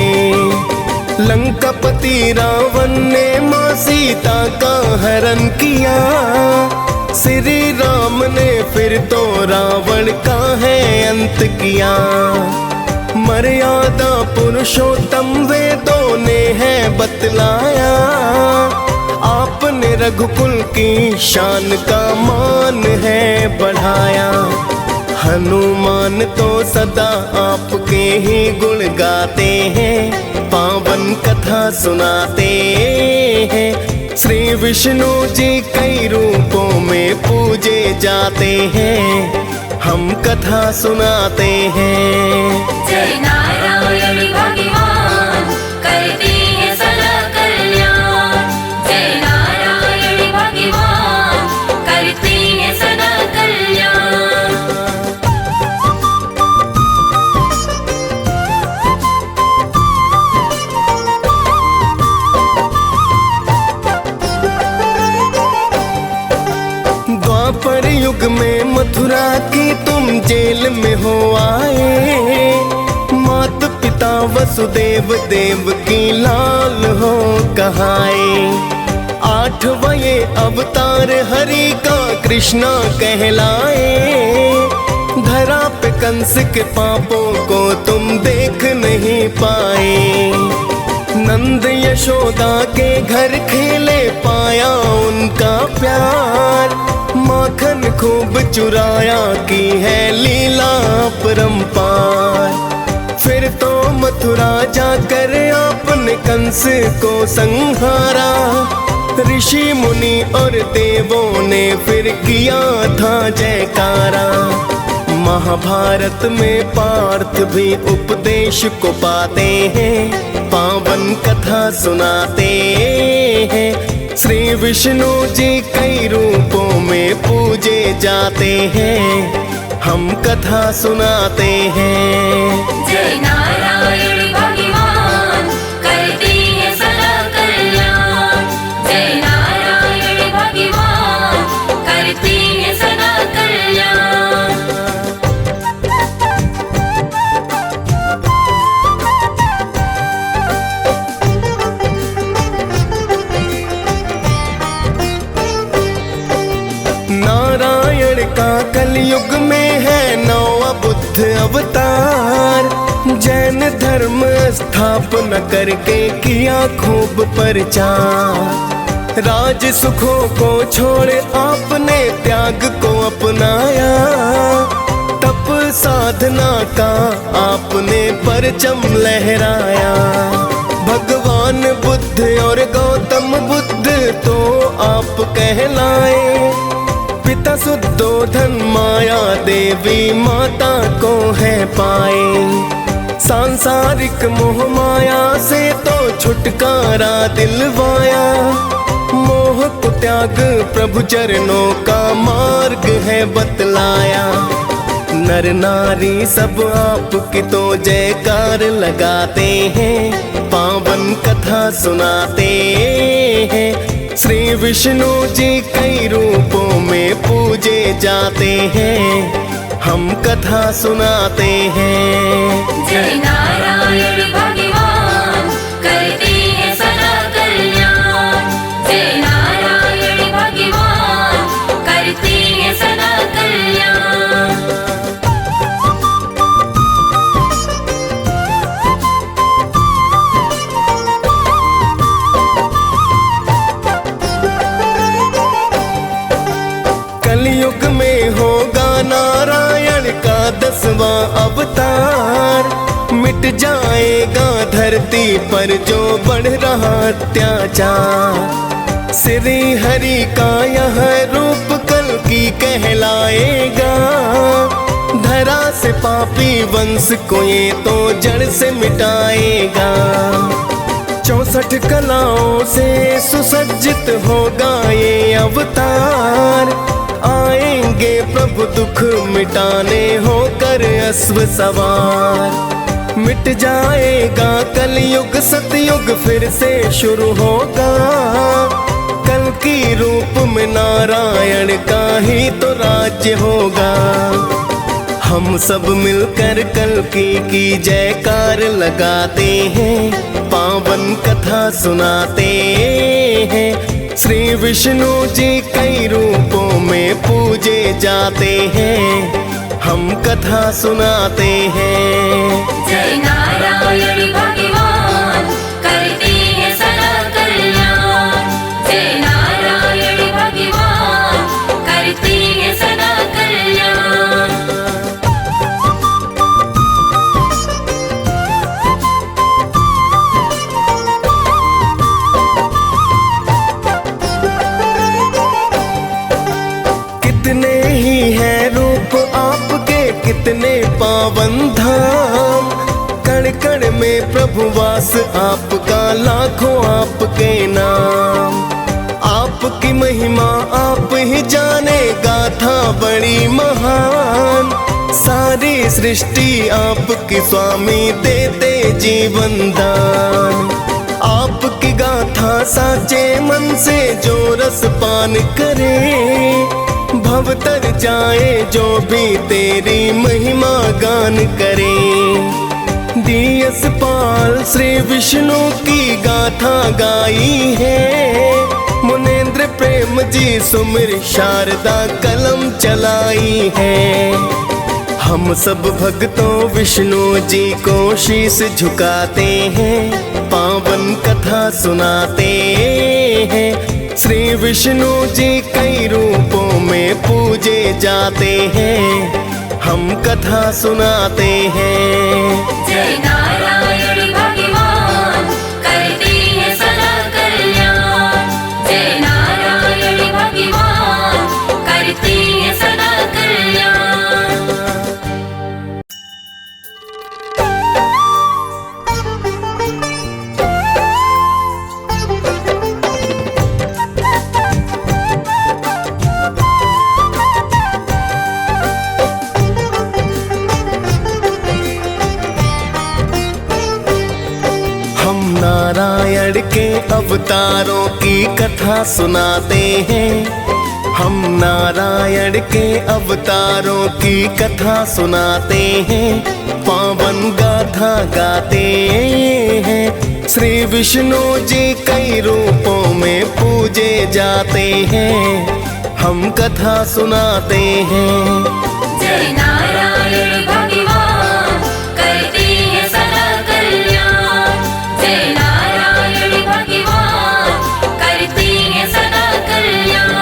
लंकापति रावण ने मां सीता का हरण किया। श्री राम ने फिर तो रावण का है अंत किया। मर्यादा पुरुषोत्तम वेदों ने है बतलाया। आपने रघुकुल की शान का मान है बढ़ाया। हनुमान तो सदा आपके ही गुण गाते हैं, पावन कथा सुनाते हैं। श्री विष्णु जी कई रूपों में पूजे जाते हैं, हम कथा सुनाते हैं। जय नारायण भगवान करते हैं सदा कल्याण। जय नारायण भगवान करते हैं सदा कल्याण। द्वापर युग में मथुरा की तुम जेल में हो आए। माता पिता वसुदेव देव की लाल हो कहाए। 8वां ये अवतार हरि का कृष्णा कहलाए। धरा पे कंस के पापों को तुम देख नहीं पाए। नंद यशोदा के घर खेले पाया उनका प्यार। माखन खूब चुराया की है लीला परंपार। फिर तो मथुरा जाकर आपने कंस को संहारा। ऋषि मुनि और देवों ने फिर किया था जयकारा। महाभारत में पार्थ भी उपदेश को पाते हैं, पावन कथा सुनाते हैं। श्री विष्णु जी कई रूपों में पूजे जाते हैं, हम कथा सुनाते हैं। जय नारायण भगवान करते हैं सदा कल्याण। जय नारायण भगवान करते हैं सदा कल्याण। नारायण का कलयुग में है 9वां बुद्ध अवतार। जैन धर्म स्थापना करके किया खूब प्रचार। राज सुखों को छोड़ आपने त्याग को अपनाया। तप साधना का आपने परचम लहराया। भगवान बुद्ध और गौतम बुद्ध तो आप कहलाए। पिता शुद्धोधन माया देवी माता को है पाए। सांसारिक मोह माया से तो छुटकारा दिलवाया। मोह को त्याग प्रभु चरणों का मार्ग है बतलाया। नर नारी सब आपकी तो जयकार लगाते हैं, पावन कथा सुनाते हैं। श्री विष्णु जी कई रूपों में पूजे जाते हैं, हम कथा सुनाते हैं। जय नारायण भगवान करते हैं सदा कल्याण। जय नारायण भगवान करते हैं सदा कल्याण। कलयुग में होगा नारायण का 10वां अवतार। मिट जाएगा धरती पर जो बढ़ रहा अत्याचार। श्री हरि का यह रूप कल्कि कहलाएगा। धरा से पापी वंश को ये तो जड़ से मिटाएगा। 64 कलाओं से सुसज्जित होगा ये अवतार। आएंगे प्रभु दुख मिटाने होकर अश्व सवार। मिट जाएगा कलयुग सतयुग फिर से शुरू होगा। कल की रूप में नारायण का ही तो राज्य होगा। हम सब मिलकर कल्कि की जयकार लगाते हैं। पावन कथा सुनाते हैं। श्री विष्णु जी कई रूपों में पूजे जाते हैं। हम कथा सुनाते हैं। जय नारायण भगवान करते हैं सदा कल्याण। जय नारायण भगवान करते हैं सदा कल्याण। कितने ही हैं रूप आपके कितने पावन धाम। कण कण में प्रभु वास आपका लाखों आपके नाम। आपकी महिमा आप ही जाने गाथा बड़ी महान। सारी सृष्टि आपकी स्वामी देते जीवन दान। आपकी गाथा साचे मन से जो रस पान करे। भव तर जाए जो भी तेरी महिमा गान करे। दियस पाल श्री विष्णु की गाथा गाई है। मुनेन्द्र प्रेम जी सुमिर शारदा कलम चलाई है। हम सब भक्तों विष्णु जी को शीश झुकाते हैं। पावन कथा सुनाते हैं। श्री विष्णु जी कई रूपों में पूजे जाते हैं। हम कथा सुनाते हैं। जय नारायण भगवान करते हैं सदा कल्याण। जय नारायण भगवान करते हैं सदा कल्याण। नारायण के अवतारों की कथा सुनाते हैं। हम नारायण के अवतारों की कथा सुनाते हैं। पावन गाथा गाते हैं। श्री विष्णु जी कई रूपों में पूजे जाते हैं। हम कथा सुनाते हैं। जय नारायण भगवान करते हैं सदा कल्याण। जय नारायण भगवान करते हैं सदा कल्याण।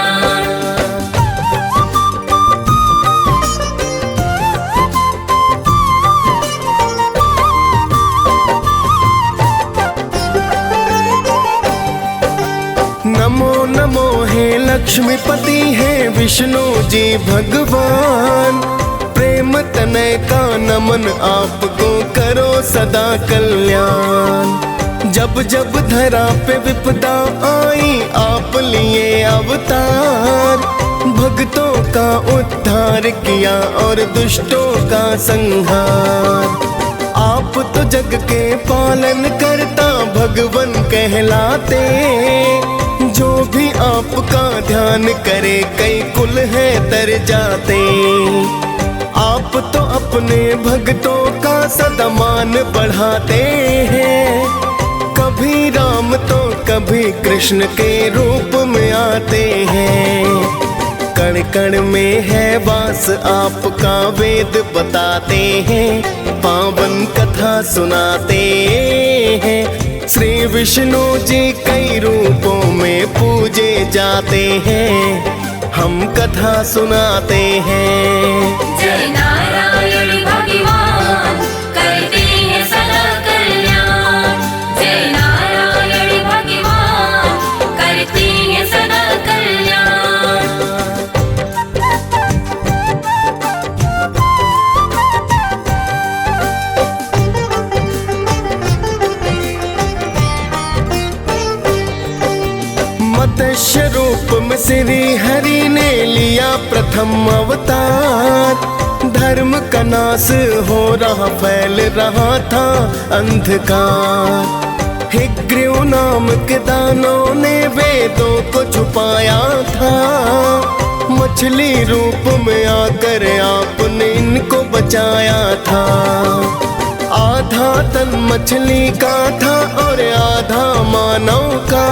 नमो नमो हे लक्ष्मीपति है विष्णु जी भगवान। प्रेम तनय का नमन आपको करो सदा कल्याण। जब जब धरा पे विपदा आई आप लिए अवतार। भक्तों का उद्धार किया और दुष्टों का संहार। आप तो जग के पालन करता भगवन कहलाते। जो भी आपका ध्यान करे कई कुल है तर जाते। आप तो अपने भक्तों का सदा मान बढ़ाते हैं। कभी राम तो कभी कृष्ण के रूप में आते हैं। कण कण में है वास आपका, वेद बताते हैं, पावन कथा सुनाते हैं। श्री विष्णु जी कई रूपों में पूजे जाते हैं, हम कथा सुनाते हैं। जय नारायण भगवान करते हैं सदा कल्याण। जय नारायण भगवान करते हैं सदा कल्याण। मत्स्य रूप में श्री हरि ने लिया प्रथम अवतार। धर्म का नाश हो रहा, फैल रहा था अंधकार। हिग्रीव नाम के दानों ने वेदों को छुपाया था। मछली रूप में आकर आपने इनको बचाया था। आधा तन मछली का था और आधा मानव का।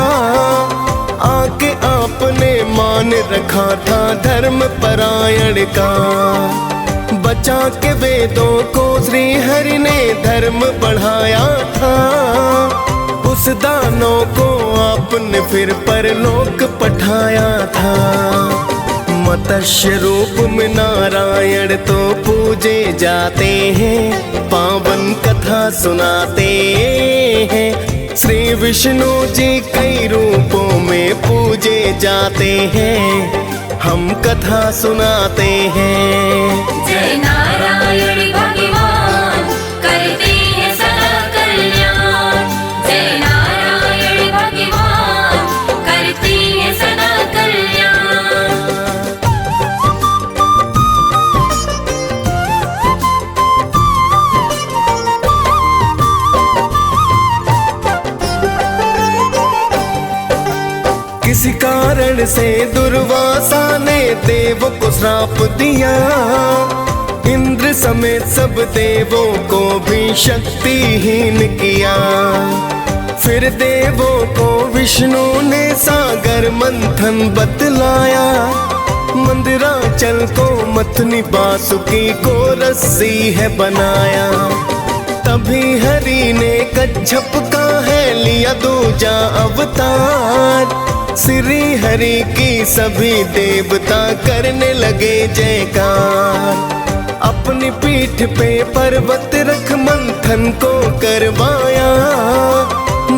आके आपने मान रखा था धर्म परायण का। बचा के वेदों को श्री हरि ने धर्म बढ़ाया था। उस दानों को आपने फिर परलोक पठाया था। मत्स्य रूप में नारायण तो पूजे जाते हैं, पावन कथा सुनाते हैं। श्री विष्णु जी कई रूपों में पूजे जाते हैं, हम कथा सुनाते हैं। जय नारायण भगवान करते हैं सदा कल्याण। जय नारायण भगवान करते हैं सदा कल्याण। किसी कारण से दुर्वासा ने देव को श्राप दिया। इंद्र समेत सब देवों को भी शक्तिहीन किया। फिर देवों को विष्णु ने सागर मंथन बतलाया। मंदिराचल को मथनी बासुकी को रस्सी है बनाया। तभी हरि ने कच्छप का है लिया दूजा अवतार। श्री हरि की सभी देवता करने लगे जयकार। अपनी पीठ पे पर्वत रख मंथन को करवाया।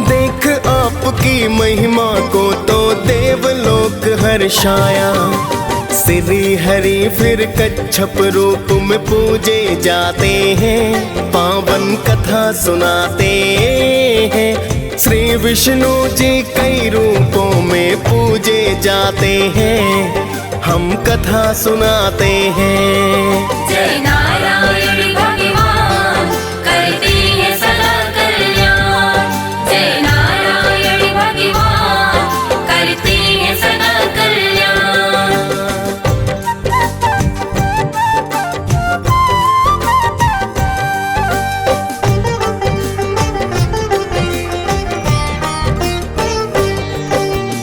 देख आपकी महिमा को तो देवलोक हर्षाया। श्री हरि फिर कच्छप रूप में पूजे जाते हैं, पावन कथा सुनाते हैं। श्री विष्णु जी कई रूपों में पूजे जाते हैं, हम कथा सुनाते हैं। जय नारायण भगवान करते हैं सदा कल्याण। जय नारायण भगवान करते हैं सदा कल्याण।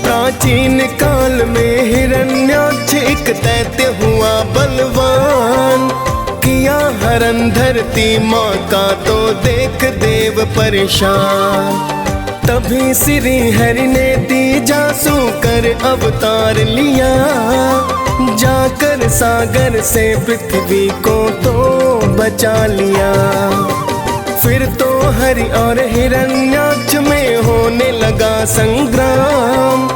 प्राचीन काल में हिरण्याक्ष एक दैत्य हुआ बलवान। किया हरण धरती माँ का तो देख देव परेशान। तभी श्री हरि ने दी जासू कर अवतार लिया। जाकर सागर से पृथ्वी को तो बचा लिया। फिर तो हरि और हिरण्याक्ष में होने लगा संग्राम।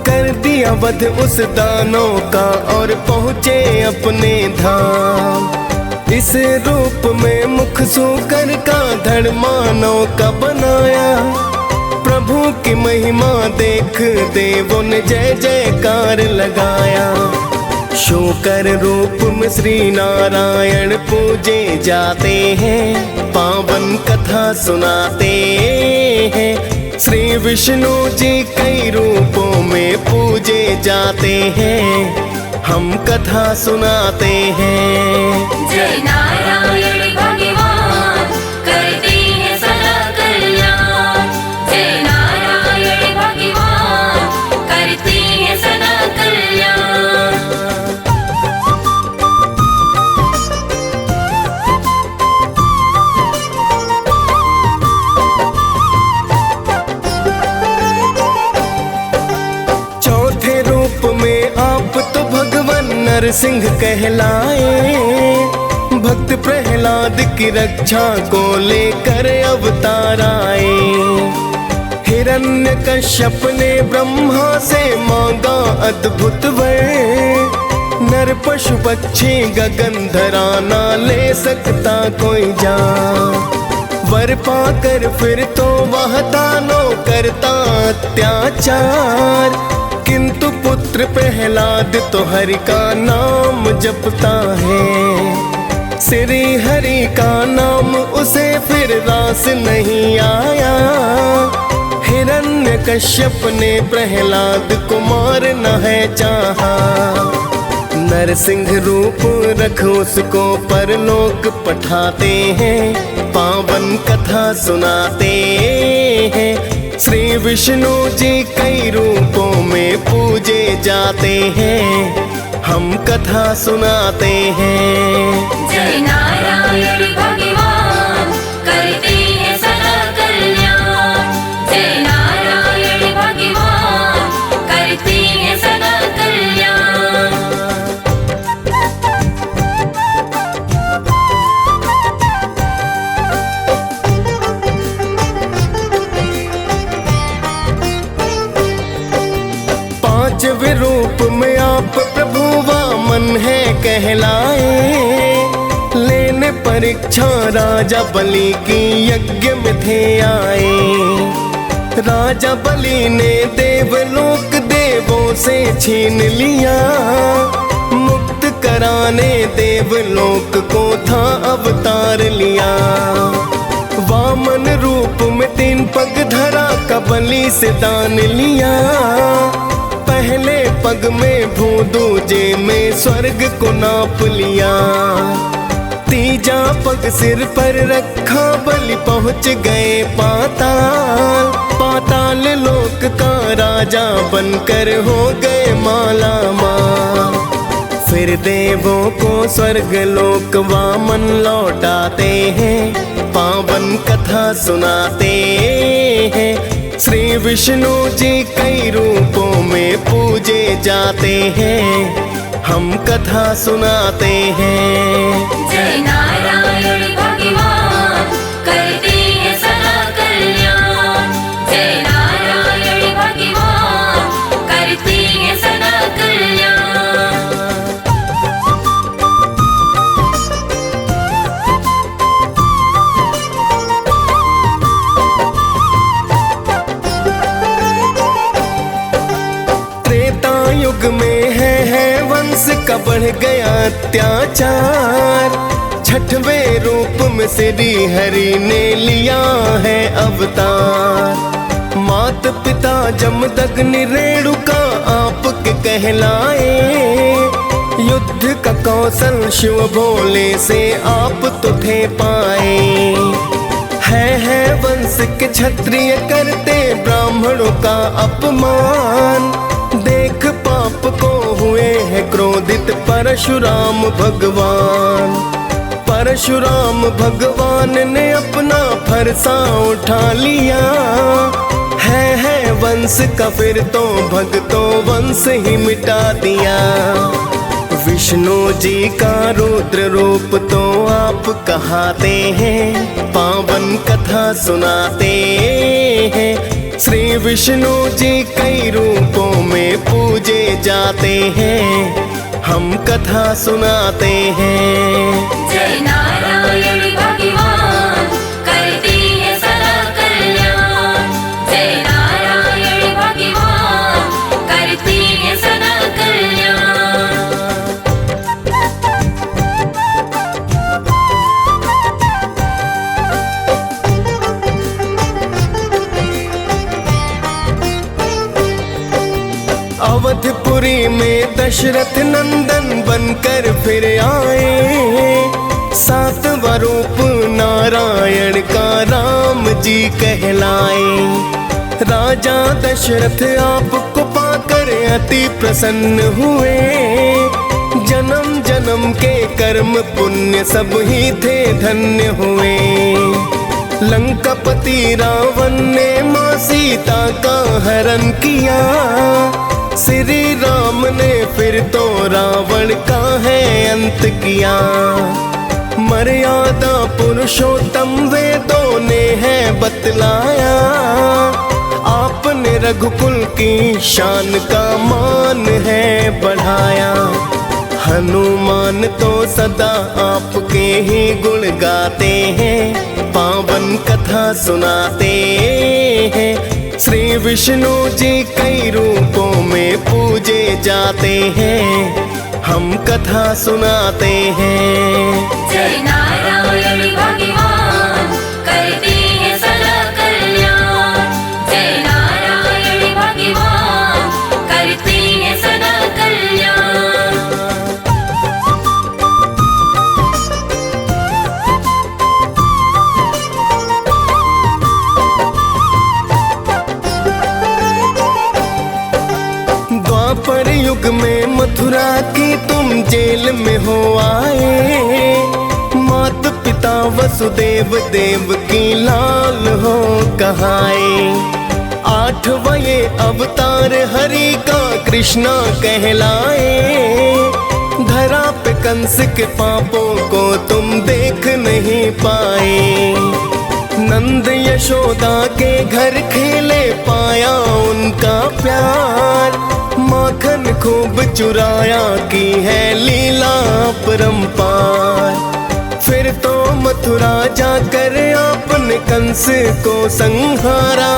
कर दिया वध उस दानों का और पहुँचे अपने धाम। इस रूप में मुख सूकर का धड़ मानव का बनाया। प्रभु की महिमा देख देवों ने जय जयकार लगाया। शूकर रूप में श्री नारायण पूजे जाते हैं, पावन कथा सुनाते हैं। श्री विष्णु जी कई रूपों में पूजे जाते हैं, हम कथा सुनाते हैं। जय नारायण भगवान करते हैं सदा कल्याण। जय नारायण भगवान करते हैं सदा कल्याण। चौथे रूप में आप तो भगवान नरसिंह कहलाए, भक्त प्रहलाद की रक्षा को लेकर अवतार आए। हिरण्यकश्यप ने ब्रह्मा से मांगा अद्भुत वर, नर पशु पक्षी गगन धरा ना ले सकता कोई जान। वर पाकर फिर तो वह दानों करता अत्याचार, किंतु पुत्र प्रहलाद तो हरि का नाम जपता है। श्री हरि का नाम उसे फिर रास नहीं आया। हिरण्यकश्यप ने प्रहलाद को मारना है चाहा, नरसिंह रूप रख उसको परलोक पठाते हैं। पावन कथा सुनाते हैं, श्री विष्णु जी कई रूपों में पूजे जाते हैं। हम कथा सुनाते हैं। जय नारायण भगवान करते हैं सदा कल्याण। जय नारायण भगवान करते हैं सदा कल्याण। पांचवें रूप में आप प्रभु वामन है कहलाए, लेने परीक्षा राजा बलि की यज्ञ में थे आए। राजा बलि ने देवलोक देवों से छीन लिया, मुक्त कराने देवलोक को था अवतार लिया। वामन रूप में 3 पग धरा का बलि से दान लिया, पहले पग में भू दूजे में स्वर्ग को नाप लिया। तीजा पग सिर पर रखा बलि पहुँच गए पाताल, पाताल लोक का राजा बनकर हो गए माला माल। फिर देवों को स्वर्ग लोक वामन लौटाते हैं, पावन कथा सुनाते हैं। श्री विष्णु जी कई रूपों में पूजे जाते हैं। हम कथा सुनाते हैं। जय नारायण भगवान करते हैं सदा कल्याण। जय नारायण भगवान करते हैं सदा कल्याण। युग में है वंश का बढ़ गया अत्याचार, छठवें रूप में श्री हरि ने लिया है अवतार। मात पिता जमदग्नि रेणुका आपके कहलाए, युद्ध का कौशल शिव भोले से आप तो थे पाए। है वंश के क्षत्रिय करते ब्राह्मणों का अपमान, देख पाप को हुए हैं क्रोधित परशुराम भगवान। परशुराम भगवान ने अपना फरसा उठा लिया, है वंश का फिर तो भक्तों वंश ही मिटा दिया। विष्णु जी का रुद्र रूप तो आप कहाते हैं, पावन कथा सुनाते हैं। श्री विष्णु जी कई रूपों में पूजे जाते हैं। हम कथा सुनाते हैं। जय नारायण भगवान करते हैं सदा कल्याण। जय नारायण भगवान करते हैं सदा कल्याण। अवधपुरी में दशरथ नंदन बनकर फिर आए, सातवां रूप नारायण का राम जी कहलाए। राजा दशरथ आपको पाकर अति प्रसन्न हुए, जन्म जन्म के कर्म पुण्य सब ही थे धन्य हुए। लंकापति रावण ने मां सीता का हरण किया, श्री राम ने फिर तो रावण का है अंत किया। मर्यादा पुरुषोत्तम वेदों ने है बतलाया, आपने रघुकुल की शान का मान है बढ़ाया। हनुमान तो सदा आपके ही गुण गाते हैं, पावन कथा सुनाते हैं। श्री विष्णु जी कई रूपों में पूजे जाते हैं, हम कथा सुनाते हैं। जय नारायण भगवान करते हैं सदा कल्याण, जय नारायण भगवान करते हैं सदा कल्याण। द्वापर युग में मथुरा की तुम जेल में हो आए, मात पिता वसुदेव देव की लाल हो कहाए। आठवां ये अवतार हरि का कृष्णा कहलाए, धरा पे कंस के पापों को तुम देख नहीं पाए। नंद यशोदा के घर खेले पाया उनका प्यार, माखन खूब चुराया की है लीला परंपार। फिर तो मथुरा जाकर आपने कंस को संहारा,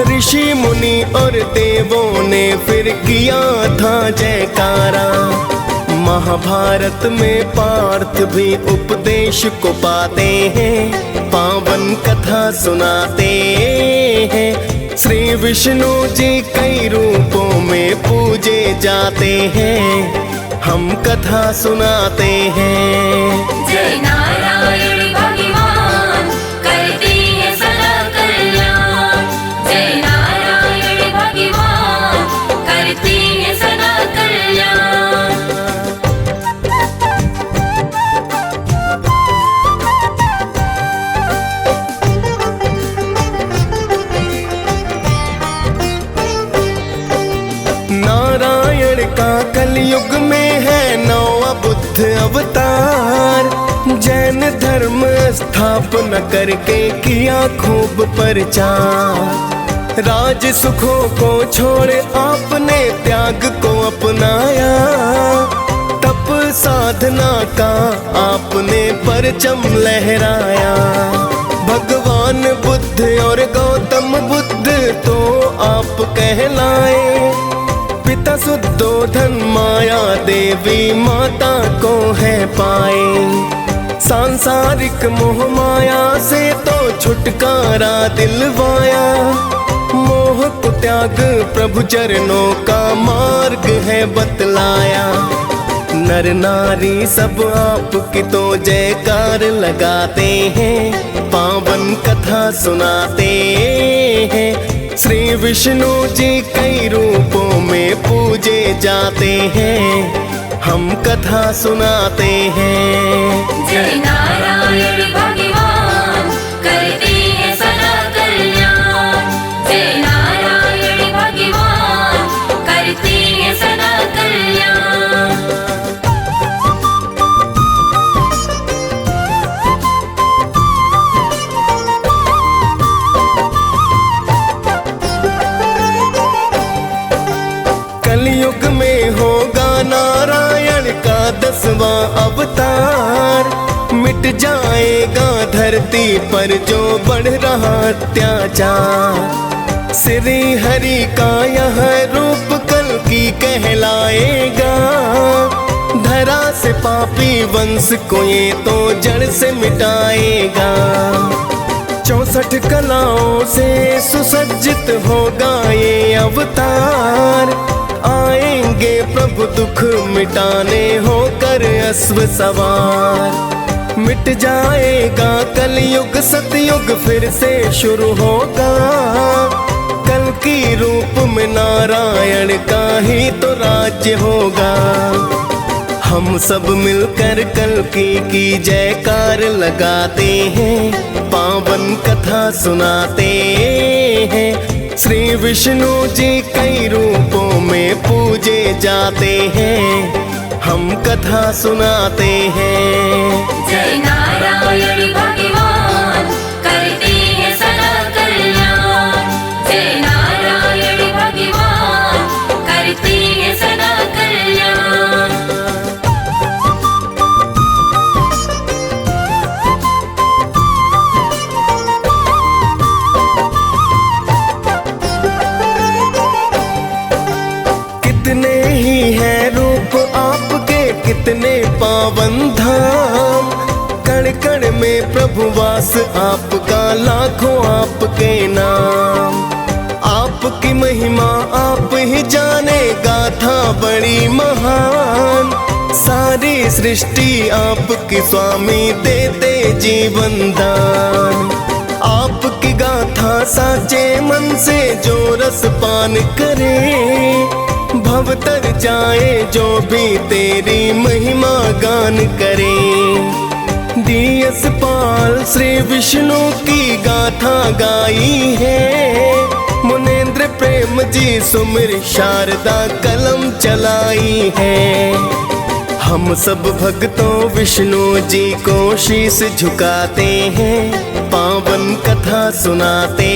ऋषि मुनि और देवों ने फिर किया था जयकारा। महाभारत में पार्थ भी उपदेश को पाते हैं, पावन कथा सुनाते हैं। श्री विष्णु जी कई रूपों में पूजे जाते हैं, हम कथा सुनाते हैं। जय नारायण भगवान करते हैं सदा कल्याण, जय नारायण भगवान करते हैं सदा कल्याण। नारायण का कलयुग में है नौवां बुद्ध अवतार, जैन धर्म स्थापना करके किया खूब प्रचार। राज सुखों को छोड़ आपने त्याग को अपनाया, तप साधना का आपने परचम लहराया। भगवान बुद्ध और गौतम बुद्ध तो आप कहलाए, पिता शुद्धोधन माया देवी माता को है पाए। सांसारिक मोह माया से तो छुटकारा दिलवाया, मोह को त्याग प्रभु चरणों का मार्ग है बतलाया। नर नारी सब आपकी तो जयकार लगाते हैं, पावन कथा सुनाते हैं। श्री विष्णु जी कई रूपों में पूजे जाते हैं, हम कथा सुनाते हैं। जय नारायण भगवान करते हैं सदा कल्याण, जय नारायण भगवान करते हैं सदा कल्याण। कलयुग में होगा नारायण का 10वां अवतार, मिट जाएगा धरती पर जो बढ़ रहा अत्याचार। श्री हरि का यह रूप कल्कि कहलाएगा, धरा से पापी वंश को ये तो जड़ से मिटाएगा। 64 कलाओं से सुसज्जित होगा ये अवतार, आएंगे प्रभु दुख मिटाने होकर अश्व सवार। मिट जाएगा कलयुग सतयुग फिर से शुरू होगा। कल की रूप में नारायण का ही तो राज्य होगा। हम सब मिलकर कल की जयकार लगाते हैं, पावन कथा सुनाते हैं। श्री विष्णु जी कई रूपों में पूजे जाते हैं, हम कथा सुनाते हैं। जय नारायण भगवान करते हैं सदा कल्याण। जय नारायण भगवान करते हैं सदा कल्याण। कितने ही हैं रूप आपके, कितने पावन धाम। कण कण में प्रभु वास आपका, लाखों आपके नाम। आपकी महिमा आप ही जाने, गाथा बड़ी महान। सारी सृष्टि आपकी स्वामी देते जीवन दान। आपकी गाथा साचे मन से जो रस पान करे, भवतर जाए जो भी तेरी महिमा गान करे। दियस पाल श्री विष्णु की गाथा गाई है, मुनेन्द्र प्रेम जी सुमिर शारदा कलम चलाई है। हम सब भक्तों विष्णु जी को शीश झुकाते हैं, पावन कथा सुनाते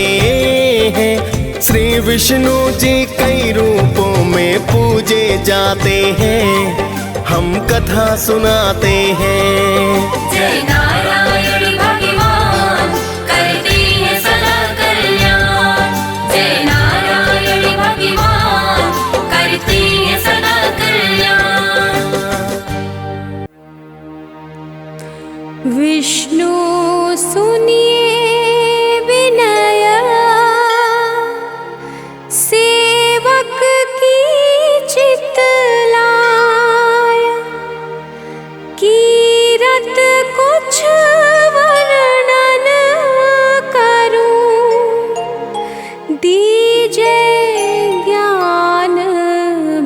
हैं। श्री विष्णु जी कई रूपों में पूजे जाते हैं, हम कथा सुनाते हैं। जय नारायण भगवान करते हैं सदा कल्याण। जय नारायण भगवान करते हैं सदा कल्याण। विष्णु सुनिए विनय, सेवक की चितलाय। कीरत कुछ वर्णन करूं, दीजे ज्ञान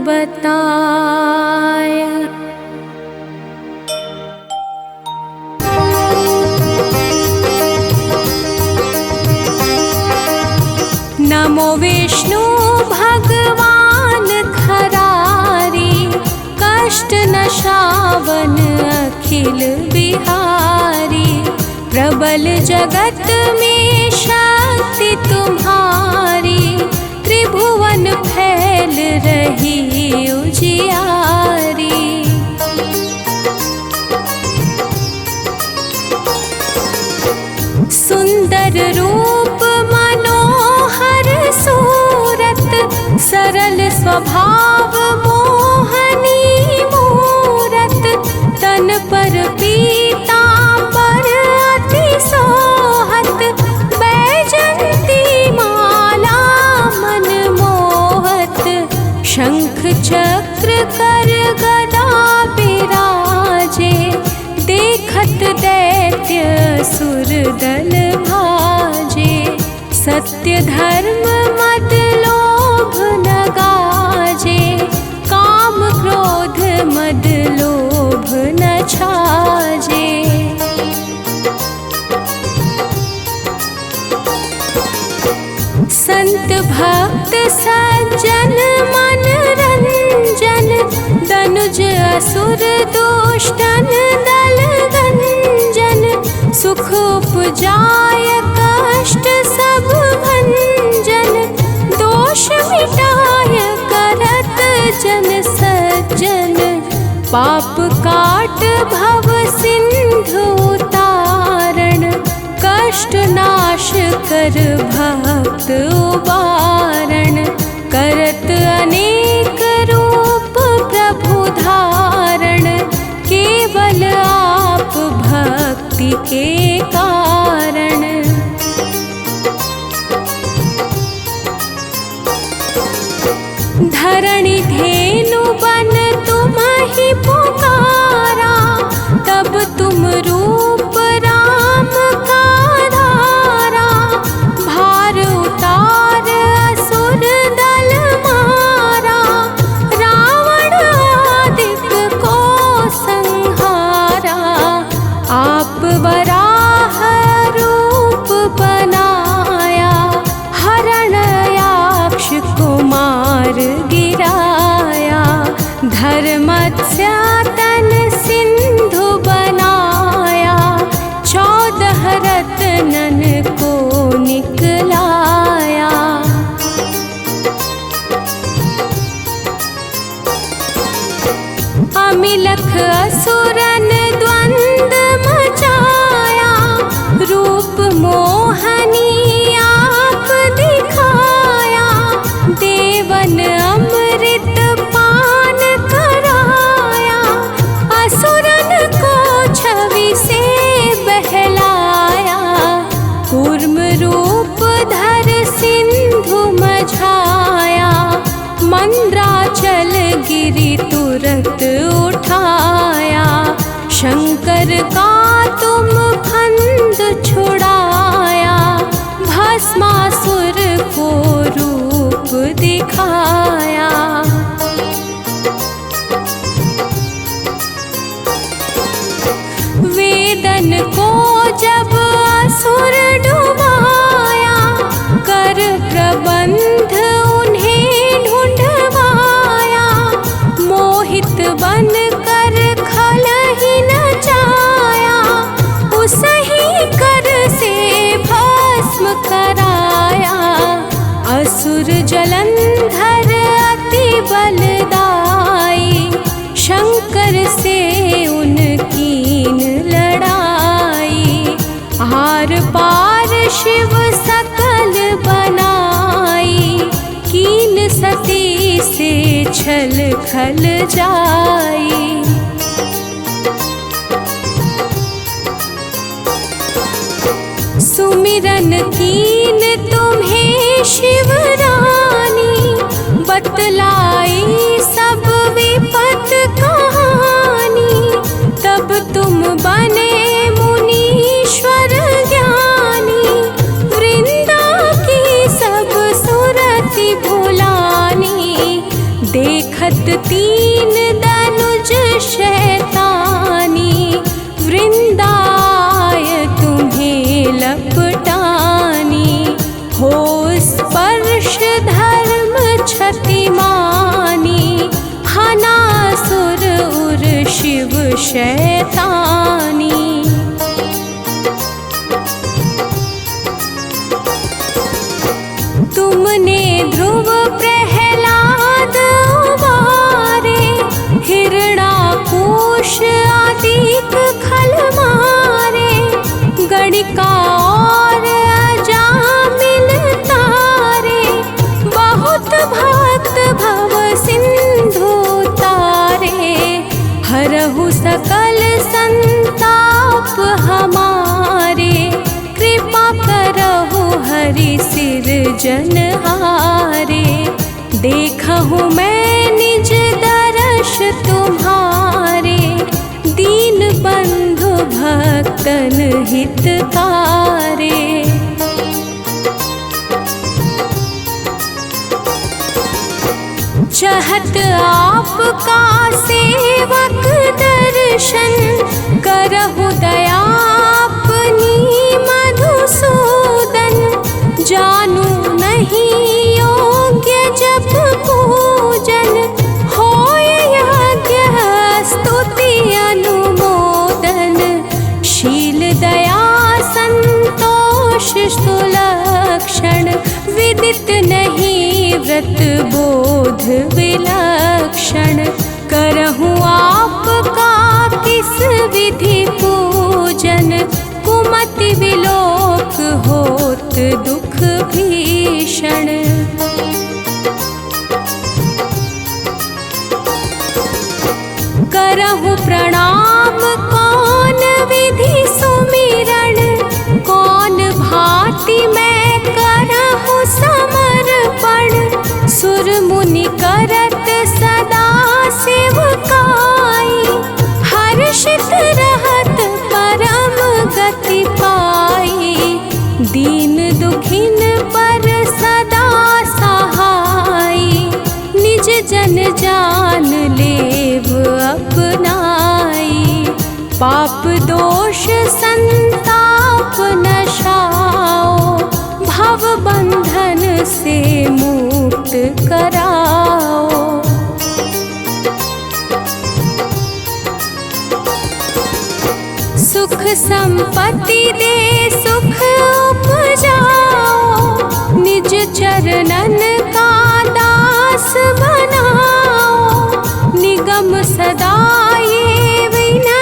बताय। नमो विष्णु भगवान खरारी, कष्ट नशावन अखिल बिहारी। प्रबल जगत में शक्ति तुम्हारी, त्रिभुवन फैल रही उजियारी। सुंदर रूप मनोहर सूरत, सरल स्वभाव मोहनी मूरत। तन पर पीतांबर अति सोहत, बैजंती माला मन मोहत। शंख चक्र कर गदा बिराजे, देखत दैत्य असुर दल भाजे। सत्य धर्म मद लोभ न गाजे, काम क्रोध मद लोभ न छाजे। संत भक्त सज्जन मन रंजन, दनुज असुर दुष्टन दल गंजन। सुख उपजाय कष्ट सब भंजन, दोष मिटाय करत जन सज्जन। पाप काट भव सिंधु तारण, कष्ट नाश कर भक्त उबारण। करत अनेक रूप प्रभु धारण, केवल आप भक्ति के कारण। धरणि गिरी तुरंत उठाया, शंकर का तुम फंद छुड़ाया, भस्मासुर को रूप दिखाया। वेदन को जब असुर डुबाया, कर प्रबंध उन्हें ढूंढवाया, मोहित बन कर खल ही नचाया, उसही कर से भस्म कराया। असुर जलंधर अति बलदाई, शंकर से उनकीन लड़ाई, आर पार शिव सकल बनाई, कीन सती से छल खल जाई। सुमिरन कीन तुम्हें शिव रानी, बतलाई सब विपत कहानी, तब तुम बने मुनीश्वर ज्ञानी, वृंदा की सब सुरति भुलानी, देखत तीन दनुज शैतानी, वृंदाय तुम्हें लपटानी, हो स्पर्श धर्म क्षति मानी, हनासुर उर शिव शैतानी। तुमने ध्रुव प्रहलाद उबारे, हिरणाकुश आदिक खल मारे, गणिका और अजामिल तारे, बहुत भक्त भव सिंधु तारे, हरहु सकल संताप हमारे, कृपा करहु हरि सिर जनहारे। देखहु मैं निज दर्श तुम्हारे, दीन बंधु भक्तन हितकारे। चहत आपका सेवक दर्शन, करहु दया अपनी मधुसूदन, जानू नहीं योग्य जप पूजन, होय यज्ञ स्तुति अनुमोदन, शील दया संतोष सुलक्षण, विदित नहीं व्रत बोध विलक्षण, करहु आपका किस विधि पूजन, कुमति विलोक होत दुख भीषण। करहु प्रणाम कौन विधि सुमिरन, कौन भांति मैं करहु समर्पण, सुर मुनि करत सदा सेवकाई, हर्षित रहत परम गति पाई, दीन दुखिन पर सदा सहाई, निज जन जान लेव अपनाई, पाप दोष संताप नशाओ, भव बंधन से मुक्त कराओ। सुख संपत्ति दे सुख उपजाओ, निज चरणन का दास बनाओ, निगम सदा ये विनय